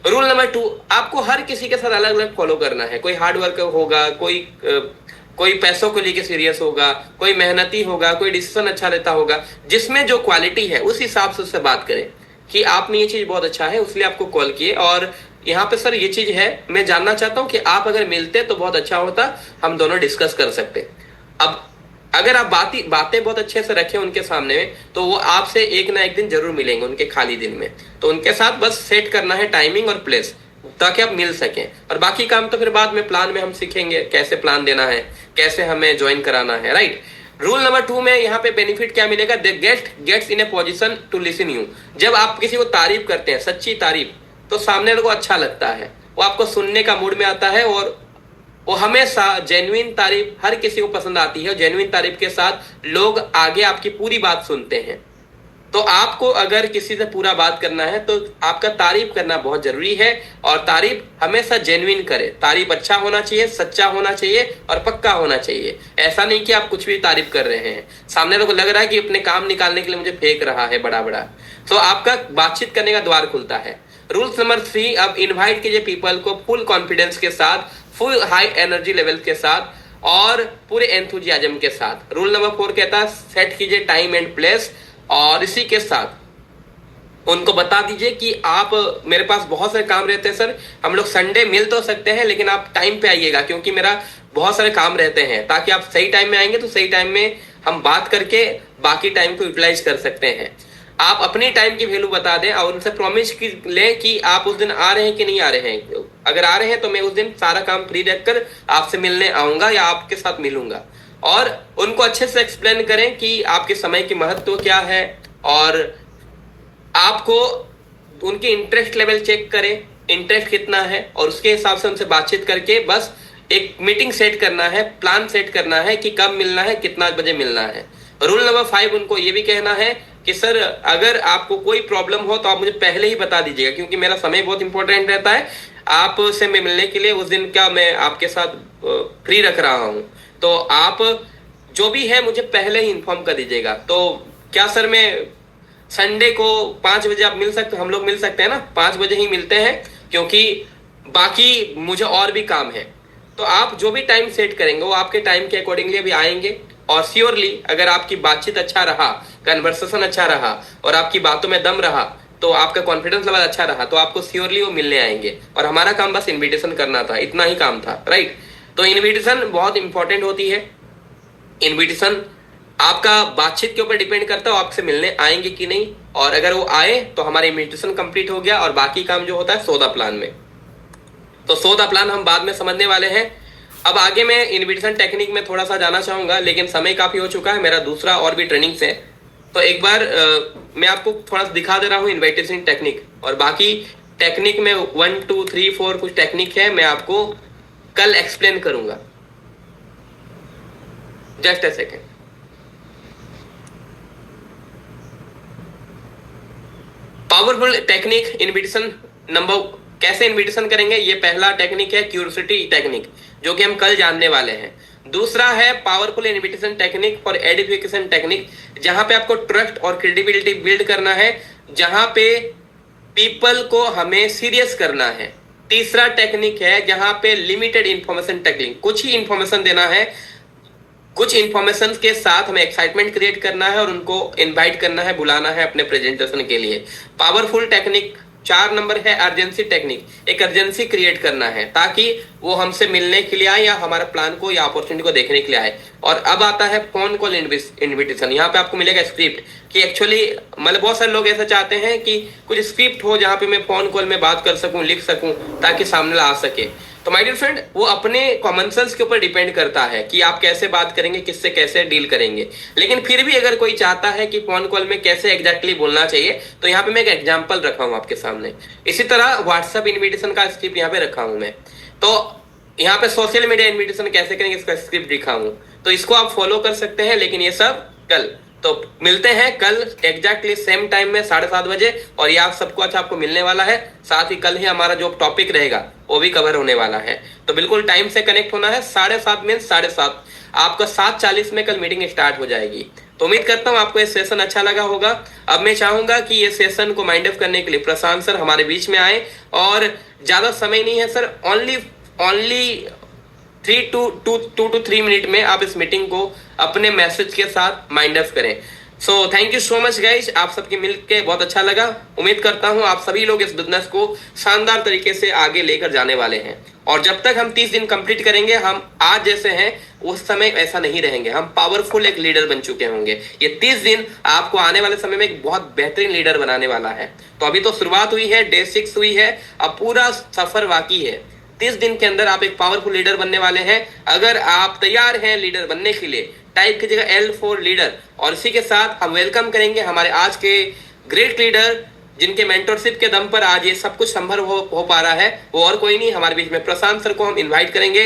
A: रूल नंबर 2, आपको हर किसी के साथ अलग अलग फॉलो करना है। कोई हार्ड वर्कर होगा, कोई पैसों को लेके सीरियस होगा, कोई मेहनती होगा, कोई डिसीजन अच्छा लेता होगा। जिसमें जो क्वालिटी है उस हिसाब से उससे बात करें कि आप में ये चीज बहुत अच्छा है, उसलिए आपको कॉल किए। और यहाँ पे सर ये चीज है, मैं जानना चाहता हूँ कि आप अगर मिलते तो बहुत अच्छा होता, हम दोनों डिस्कस कर सकते। अब अगर आप बातें बहुत अच्छे से रखें उनके सामने में, तो वो आपसे एक ना एक दिन जरूर मिलेंगे उनके खाली दिन में। तो उनके साथ बस सेट करना है टाइमिंग और प्लेस, ताकि आप मिल सकें। और बाकी काम तो फिर बाद में प्लान में हम सीखेंगे, कैसे प्लान देना है, कैसे हमें ज्वाइन कराना है, राइट। रूल नंबर 2 में यहाँ पे बेनिफिट क्या मिलेगा, the guest gets in a position to listen you. जब आप किसी को तारीफ करते हैं, सच्ची तारीफ, तो सामने वाले को अच्छा लगता है, वो आपको सुनने का मूड में आता है। और वो हमेशा जेन्युइन तारीफ हर किसी को पसंद आती है, और जेन्युइन तारीफ के साथ लोग आगे आपकी पूरी बात सुनते हैं। तो आपको अगर किसी से पूरा बात करना है तो आपका तारीफ करना बहुत जरूरी है, और तारीफ हमेशा जेन्युइन करे। तारीफ अच्छा होना चाहिए, सच्चा होना चाहिए और पक्का होना चाहिए। ऐसा नहीं कि आप कुछ भी तारीफ कर रहे हैं, सामने वाले को लग रहा है कि अपने काम निकालने के लिए मुझे फेंक रहा है बड़ा बड़ा। तो आपका बातचीत करने का द्वार खुलता है। रूल्स नंबर 3, अब इन्वाइट कीजिए पीपल को फुल कॉन्फिडेंस के साथ, फुल हाई एनर्जी लेवल के साथ और पूरे एंथुजियाज्म के साथ। रूल नंबर 4 कहता है सेट कीजिए टाइम एंड प्लेस, और इसी के साथ उनको बता दीजिए कि आप, मेरे पास बहुत सारे काम रहते हैं सर, हम लोग संडे मिल तो सकते हैं लेकिन आप टाइम पे आइएगा, क्योंकि मेरा बहुत सारे काम रहते हैं, ताकि आप सही टाइम में आएंगे तो सही टाइम में हम बात करके बाकी टाइम को यूटिलाइज कर सकते हैं। आप अपनी टाइम की वैल्यू बता दें और उनसे प्रॉमिस लें कि आप उस दिन आ रहे हैं कि नहीं आ रहे हैं। अगर आ रहे हैं तो मैं उस दिन सारा काम फ्री रखकर आपसे मिलने आऊंगा या आपके साथ मिलूंगा। और उनको अच्छे से एक्सप्लेन करें कि आपके समय की महत्व क्या है, और आपको उनकी इंटरेस्ट लेवल चेक करें, इंटरेस्ट कितना है, और उसके हिसाब से उनसे बातचीत करके बस एक मीटिंग सेट करना है, प्लान सेट करना है कि कब मिलना है, कितना बजे मिलना है। रूल नंबर 5, उनको ये भी कहना है कि सर अगर आपको कोई प्रॉब्लम हो तो आप मुझे पहले ही बता दीजिएगा, क्योंकि मेरा समय बहुत इंपॉर्टेंट रहता है। आपसे मैं मिलने के लिए उस दिन क्या मैं आपके साथ फ्री रख रहा हूँ, तो आप जो भी है मुझे पहले ही इन्फॉर्म कर दीजिएगा। तो क्या सर मैं संडे को 5 बजे आप मिल सकते, हम लोग मिल सकते हैं ना? 5 बजे ही मिलते हैं, क्योंकि बाकी मुझे और भी काम है। तो आप जो भी टाइम सेट करेंगे वो आपके टाइम के अकॉर्डिंगली अभी आएंगे। और श्योरली अगर आपकी बातचीत अच्छा रहा, कन्वर्सेशन अच्छा रहा और आपकी बातों में दम रहा, तो आपका कॉन्फिडेंस लेवल अच्छा रहा, तो आपको श्योरली वो मिलने आएंगे। और हमारा काम बस इन्विटेशन करना था, इतना ही काम था, राइट। तो इन्विटेशन बहुत इंपॉर्टेंट होती है। इन्विटेशन आपका बातचीत के ऊपर डिपेंड करता है, आपसे मिलने आएंगे कि नहीं, और अगर वो आए तो हमारा इन्विटेशन कंप्लीट हो गया, और बाकी काम जो होता है सौदा प्लान में। तो सौदा प्लान हम बाद में समझने वाले हैं। अब आगे मैं इन्विटेशन टेक्निक में थोड़ा सा जाना चाहूंगा, लेकिन समय काफी हो चुका है, मेरा दूसरा और भी ट्रेनिंग्स है। तो एक बार मैं आपको थोड़ा सा दिखा दे रहा हूँ इन्विटेशन टेक्निक, और बाकी टेक्निक में 1 2 3 4 कुछ टेक्निक है, मैं आपको कल एक्सप्लेन करूंगा। Just a second. Powerful technique invitation number, कैसे इन्विटेशन करेंगे, ये पहला टेक्निक है क्यूरियोसिटी टेक्निक, जो कि हम कल जानने वाले हैं। दूसरा है पावरफुल इनविटेशन टेक्निक और एडिफिकेशन टेक्निक, जहां पे आपको ट्रस्ट और क्रेडिबिलिटी बिल्ड करना है, जहां पे पीपल को हमें सीरियस करना है। तीसरा टेक्निक है जहां पे लिमिटेड इंफॉर्मेशन टेक्निक, कुछ ही इंफॉर्मेशन देना है, कुछ इंफॉर्मेशन के साथ हमें एक्साइटमेंट क्रिएट करना है और उनको इनवाइट करना है, बुलाना है अपने प्रेजेंटेशन के लिए। पावरफुल टेक्निक 4 नंबर है अर्जेंसी टेक्निक, एक अर्जेंसी क्रिएट करना है ताकि वो हमसे मिलने के लिए आए या हमारे प्लान को या अपॉर्चुनिटी को देखने के लिए आए। और अब आता है फोन कॉल इनविटेशन। यहाँ पे आपको मिलेगा स्क्रिप्ट कि एक्चुअली मतलब बहुत सारे लोग ऐसा चाहते हैं कि कुछ स्क्रिप्ट हो जहाँ पे मैं फोन कॉल में बात कर सकूं, लिख सकूं ताकि सामने आ सके। तो माय डियर फ्रेंड, वो अपने कॉमन सेंस के ऊपर डिपेंड करता है कि आप कैसे बात करेंगे, किससे कैसे डील करेंगे। लेकिन फिर भी अगर कोई चाहता है कि फोन कॉल में कैसे एग्जैक्टली बोलना चाहिए, तो यहाँ पे मैं एक एग्जांपल रखा हूँ आपके सामने। इसी तरह व्हाट्सएप इनविटेशन का स्क्रिप्ट यहाँ पे रखा हूँ मैं। तो यहाँ पे सोशल मीडिया इनविटेशन कैसे करेंगे इसका स्क्रिप्ट लिखा हूँ, तो इसको आप फॉलो कर सकते हैं। लेकिन ये सब कल, तो मिलते हैं कल एग्जैक्टली सेम टाइम में 7:30 बजे। और ये आप सबको अच्छा आपको मिलने वाला है। साथ ही कल ही हमारा जो टॉपिक रहेगा वो भी कवर होने वाला है। तो बिल्कुल टाइम से कनेक्ट होना है। 7:30 मीन्स 7:30 आपका 7:40 में कल मीटिंग स्टार्ट हो जाएगी। तो उम्मीद करता हूँ आपको ये सेशन अच्छा लगा होगा। अब मैं चाहूंगा कि ये सेशन को माइंड अप करने के लिए प्रशांत सर हमारे बीच में आए। और ज्यादा समय नहीं है सर, ओनली 2 to 3 मिनट में आप इस मीटिंग को अपने मैसेज के साथ माइंड अप करें। सो thank you so much guys, आप सबके मिलके बहुत अच्छा लगा। उम्मीद करता हूं आप सभी लोग इस बिजनेस को शानदार तरीके से आगे लेकर जाने वाले हैं। और जब तक हम 30 दिन कंप्लीट करेंगे, हम आज जैसे हैं उस समय ऐसा नहीं रहेंगे, हम पावरफुल एक लीडर बन चुके होंगे। ये 30 दिन आपको आने वाले समय में एक बहुत बेहतरीन लीडर बनाने वाला है। तो अभी तो शुरुआत हुई है, डे 6 हुई है, अब पूरा सफर बाकी है। 30 दिन के अंदर आप एक पावरफुल लीडर बनने वाले हैं। अगर आप तैयार हैं लीडर बनने के लिए, टाइप कीजिएगा L for लीडर। और इसी के साथ हम वेलकम करेंगे हमारे आज के ग्रेट लीडर, जिनके मेंटरशिप के दम पर आज ये सब कुछ संभव हो पा रहा है। वो और कोई नहीं, हमारे बीच में प्रशांत सर को हम इन्वाइट करेंगे।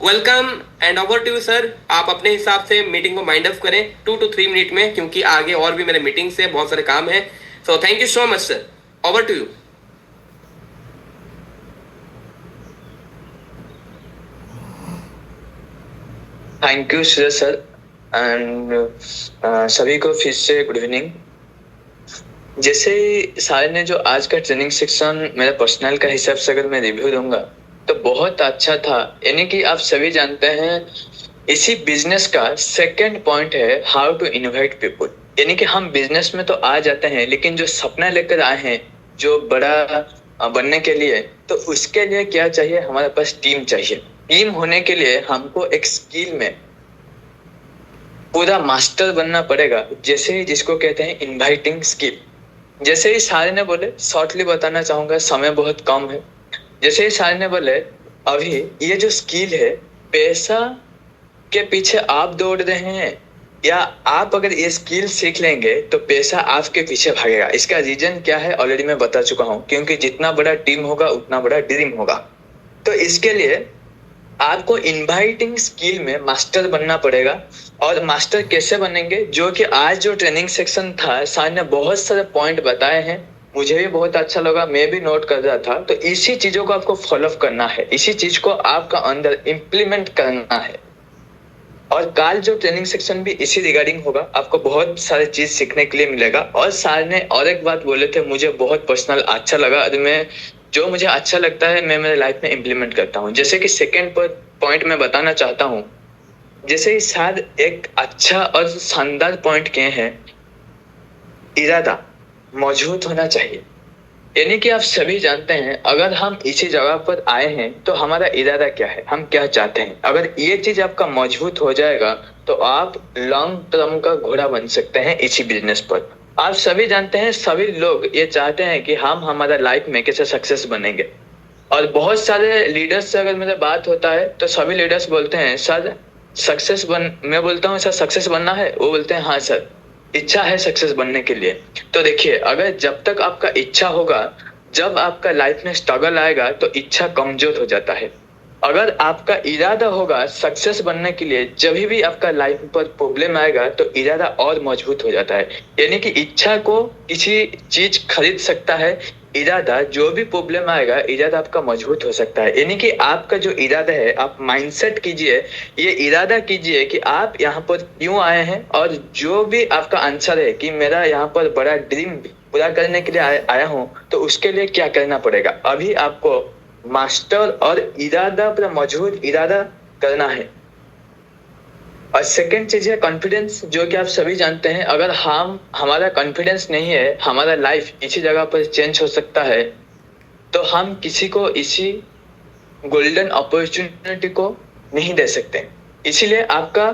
A: Welcome and over to you sir. आप अपने हिसाब से मीटिंग को माइंड अप करें 2 to 3 मिनट में, क्योंकि आगे और भी मेरे मीटिंग से बहुत सारे काम है। So thank you so much sir, over to you.
C: Thank you Suraj sir and सभी को फिर से गुड इवनिंग। जैसे सारे ने जो आज का ट्रेनिंग सेक्शन मेरा पर्सनल का हिसाब से अगर मैं रिव्यू दूंगा तो बहुत अच्छा था। यानी कि आप सभी जानते हैं इसी बिजनेस का सेकंड पॉइंट है हाउ टू इनोवेट पीपल। यानी कि हम बिजनेस में तो आ जाते हैं, लेकिन जो सपना लेकर आए हैं जो बड़ा बनने के लिए, तो उसके लिए क्या चाहिए, हमारे पास टीम चाहिए। टीम होने के लिए हमको एक स्किल में पूरा मास्टर बनना पड़ेगा, जैसे जिसको कहते हैं इनवाइटिंग स्किल। जैसे ही सारे ने बोले, शॉर्टली बताना चाहूंगा, समय बहुत कम है। जैसे ही सारे ने बोले, अभी ये जो स्किल है, पैसा के पीछे आप दौड़ रहे हैं या आप अगर ये स्किल सीख लेंगे तो पैसा आपके पीछे भागेगा। इसका रीजन क्या है ऑलरेडी मैं बता चुका हूँ, क्योंकि जितना बड़ा टीम होगा उतना बड़ा ड्रीम होगा। तो इसके लिए आपको इनवाइटिंग स्किल में मास्टर बनना पड़ेगा। और मास्टर कैसे बनेंगे, जो कि आज जो ट्रेनिंग सेक्शन था सर ने बहुत सारे पॉइंट बताए हैं, मुझे भी बहुत अच्छा लगा, मैं भी नोट कर रहा था। तो इसी चीजों को आपको फॉलो करना है, इसी चीज को आपका अंदर इम्प्लीमेंट करना है। और कल जो ट्रेनिंग सेक्शन भी इसी रिगार्डिंग होगा, आपको बहुत सारे चीज सीखने के लिए मिलेगा। और सर ने और एक बात बोले थे, मुझे बहुत पर्सनल अच्छा लगा। मैं जो मुझे अच्छा लगता है मैं मेरे लाइफ में इम्प्लीमेंट करता हूँ। जैसे कि सेकेंड पॉइंट में बताना चाहता हूँ, जैसे शायद एक अच्छा और शानदार पॉइंट क्या है, इरादा मौजूद होना चाहिए। यानी कि आप सभी जानते हैं अगर हम इसी जगह पर आए हैं तो हमारा इरादा क्या है, हम क्या चाहते हैं। अगर ये चीज आपका मजबूत हो जाएगा तो आप लॉन्ग टर्म का घोड़ा बन सकते हैं इसी बिजनेस पर। आप सभी जानते हैं सभी लोग ये चाहते हैं कि हम हमारा लाइफ में कैसे सक्सेस बनेंगे। और बहुत सारे लीडर्स से अगर मेरा बात होता है तो सभी लीडर्स बोलते हैं सर सक्सेस मैं बोलता हूँ सर सक्सेस बनना है, वो बोलते हैं हाँ सर इच्छा है सक्सेस बनने के लिए। तो देखिए, अगर जब तक आपका इच्छा होगा, जब आपका लाइफ में स्ट्रगल आएगा तो इच्छा कमजोर हो जाता है। अगर आपका इरादा होगा सक्सेस बनने के लिए, जब भी आपका लाइफ पर प्रॉब्लम आएगा तो इरादा और मजबूत हो जाता है। यानी कि इच्छा को किसी चीज खरीद सकता है, इरादा, जो भी प्रॉब्लम आएगा इरादा आपका मजबूत हो सकता है। यानी कि आपका जो इरादा है, आप माइंडसेट कीजिए, ये इरादा कीजिए कि आप यहाँ पर क्यों आए हैं, और जो भी आपका आंसर है कि मेरा यहाँ पर बड़ा ड्रीम पूरा करने के लिए आया हूँ, तो उसके लिए क्या करना पड़ेगा। अभी आपको मास्टर और इरादा पर मजबूत इरादा करना है। और सेकंड चीज है कॉन्फिडेंस, जो कि आप सभी जानते हैं, अगर हमारा कॉन्फिडेंस नहीं है, हमारा लाइफ इसी जगह पर चेंज हो सकता है, तो हम किसी को इसी गोल्डन अपॉर्चुनिटी को नहीं दे सकते। इसीलिए आपका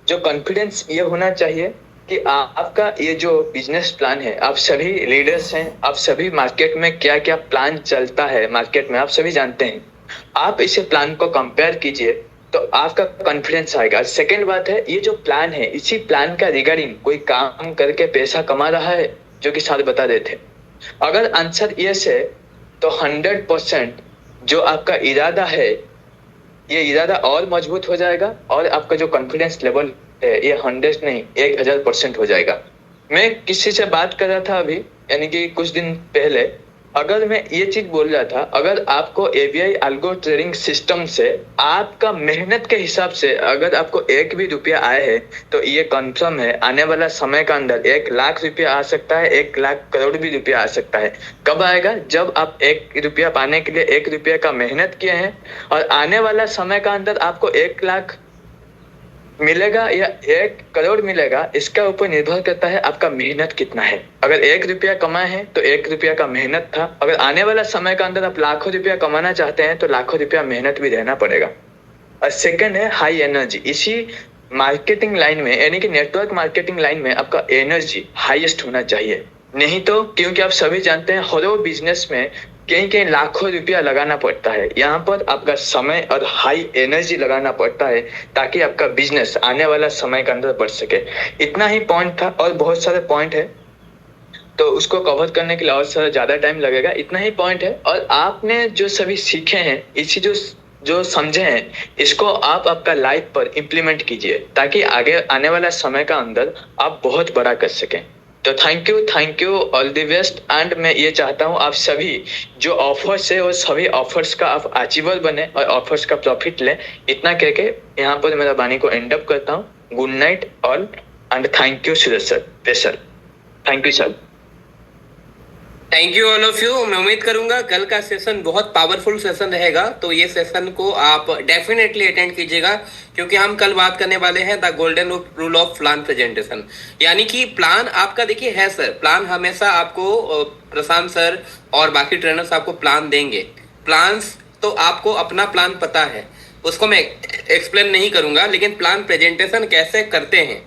C: जो कॉन्फिडेंस ये होना चाहिए कि आपका ये जो बिजनेस प्लान है, आप सभी लीडर्स हैं, आप सभी मार्केट में क्या क्या प्लान चलता है मार्केट में आप सभी जानते हैं। आप इसे प्लान को कंपेयर कीजिए तो आपका कॉन्फिडेंस आएगा। सेकंड बात है, ये जो प्लान है, इसी प्लान का रिगार्डिंग कोई काम करके पैसा कमा रहा है, जो कि साथ बता देते। अगर आंसर यस है तो 100% जो आपका इरादा है, ये इरादा और मजबूत हो जाएगा, और आपका जो कॉन्फिडेंस लेवल है ये 100 नहीं 1000% हो जाएगा। मैं किसी से बात कर रहा था अभी, यानी कि कुछ दिन पहले, अगर मैं ये चीज बोल रहा था, अगर आपको एबीआई अल्गो ट्रेडिंग सिस्टम से आपका मेहनत के हिसाब से अगर आपको 1 भी रुपया आया है, तो ये कंफर्म है आने वाला समय का अंदर 1 लाख रुपया आ सकता है, 1 लाख करोड़ भी रुपया आ सकता है। कब आएगा? जब आप 1 रुपया पाने के लिए 1 रुपया का मेहनत किए हैं, और आने वाला समय का अंदर आपको 1 लाख मिलेगा या 1 करोड़ मिलेगा, इसका ऊपर निर्भर करता है आपका मेहनत कितना है। अगर 1 रुपया कमाए हैं तो 1 रुपया का मेहनत था। अगर आने वाला समय का अंदर आप लाखों रुपया कमाना चाहते हैं तो लाखों रुपया मेहनत भी रहना पड़ेगा। और सेकंड है हाई एनर्जी। इसी मार्केटिंग लाइन में, यानी कि नेटवर्क मार्केटिंग लाइन में, आपका एनर्जी हाईएस्ट होना चाहिए। नहीं तो, क्योंकि आप सभी जानते हैं हर बिजनेस में कहीं कहीं लाखों रुपया लगाना पड़ता है। यहाँ पर आपका समय और हाई एनर्जी लगाना पड़ता है ताकि आपका बिजनेस आने वाला समय के अंदर बढ़ सके। इतना ही पॉइंट था, और बहुत सारे पॉइंट है, तो उसको कवर करने के लिए और ज्यादा टाइम लगेगा। इतना ही पॉइंट है, और आपने जो सभी सीखे हैं, इसी जो समझे हैं, इसको आप आपका लाइफ पर इम्प्लीमेंट कीजिए ताकि आगे आने वाला समय का अंदर आप बहुत बड़ा कर सकें। तो thank you, all the best. And मैं ये चाहता हूँ आप सभी जो ऑफर्स है, वो सभी ऑफर्स का आप अचीवर बने और ऑफर्स का प्रॉफिट लें। इतना कह के यहाँ पर मेरा वाणी को एंड अप करता हूँ। Good night all, and thank you Suraj sir. Thank you sir.
A: Thank you all of you. मैं उम्मीद करूंगा कल का सेशन बहुत पावरफुल सेशन रहेगा, तो ये सेशन को आप डेफिनेटली अटेंड कीजिएगा, क्योंकि हम कल बात करने वाले हैं the golden rule of plan presentation. यानी कि प्लान आपका, देखिए है सर, प्लान हमेशा आपको प्रशांत सर और बाकी ट्रेनर्स आपको प्लान देंगे। प्लान्स तो आपको अपना प्लान पता है, उसको मैं एक्सप्लेन नहीं करूंगा, लेकिन प्लान प्रेजेंटेशन कैसे करते हैं,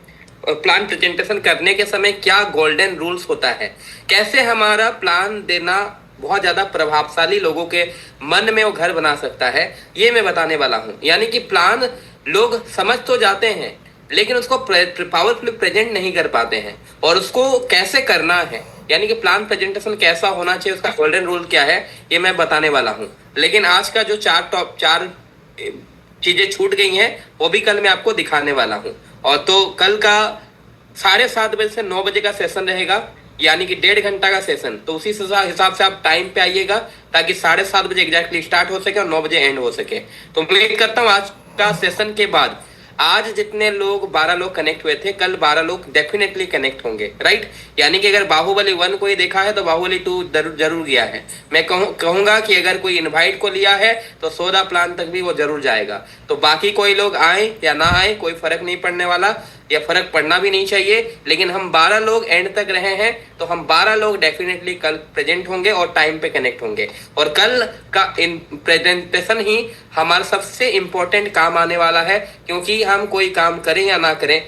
A: प्लान प्रेजेंटेशन करने के समय क्या गोल्डन रूल्स होता है, कैसे हमारा प्लान देना बहुत ज्यादा प्रभावशाली लोगों के मन में वो घर बना सकता है, ये मैं बताने वाला हूं। यानी कि प्लान लोग समझ तो जाते हैं, लेकिन उसको पावरफुली प्रेजेंट नहीं कर पाते हैं, और उसको कैसे करना है, यानी कि प्लान प्रेजेंटेशन कैसा होना चाहिए, उसका गोल्डन रूल क्या है, ये मैं बताने वाला हूं। लेकिन आज का जो चार चीजें छूट गई हैं, वो भी कल मैं आपको दिखाने वाला हूं। और तो कल का 7:30 बजे से 9 बजे का सेशन रहेगा, यानी कि 1.5 घंटा का सेशन। तो उसी हिसाब से आप टाइम पे आइएगा, ताकि 7:30 बजे एग्जैक्टली स्टार्ट हो सके और 9 बजे एंड हो सके। तो उम्मीद करता हूँ आज का सेशन के बाद आज जितने लोग 12 लोग कनेक्ट हुए थे, कल 12 लोग डेफिनेटली कनेक्ट होंगे, राइट। यानी कि अगर बाहुबली 1 को ही देखा है तो बाहुबली 2 जरूर गया है। मैं कहूंगा कि अगर कोई इनवाइट को लिया है तो 14 प्लान तक भी वो जरूर जाएगा। तो बाकी कोई लोग आए या ना आए कोई फर्क नहीं पड़ने वाला, या फर्क पड़ना भी नहीं चाहिए, लेकिन हम 12 लोग एंड तक रहे हैं, तो हम 12 लोग डेफिनेटली कल प्रेजेंट होंगे और टाइम पे कनेक्ट होंगे। और कल का प्रेजेंटेशन ही हमारा सबसे इंपॉर्टेंट काम आने वाला है, क्योंकि हम कोई काम करें या ना करें,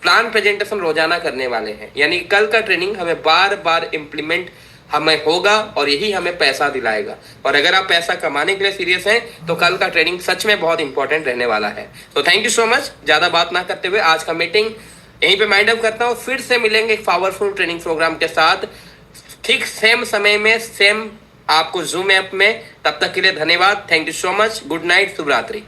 A: प्लान प्रेजेंटेशन रोजाना करने वाले हैं। यानी कल का ट्रेनिंग हमें बार बार इम्प्लीमेंट हमें होगा, और यही हमें पैसा दिलाएगा। और अगर आप पैसा कमाने के लिए सीरियस हैं तो कल का ट्रेनिंग सच में बहुत इंपॉर्टेंट रहने वाला है। तो थैंक यू सो मच। ज्यादा बात ना करते हुए आज का मीटिंग यहीं पे माइंड अप करता हूँ। फिर से मिलेंगे एक पावरफुल ट्रेनिंग प्रोग्राम के साथ, ठीक सेम समय में, सेम आपको जूम ऐप में। तब तक के लिए धन्यवाद। Thank you so much. Good night, शुभ रात्रि।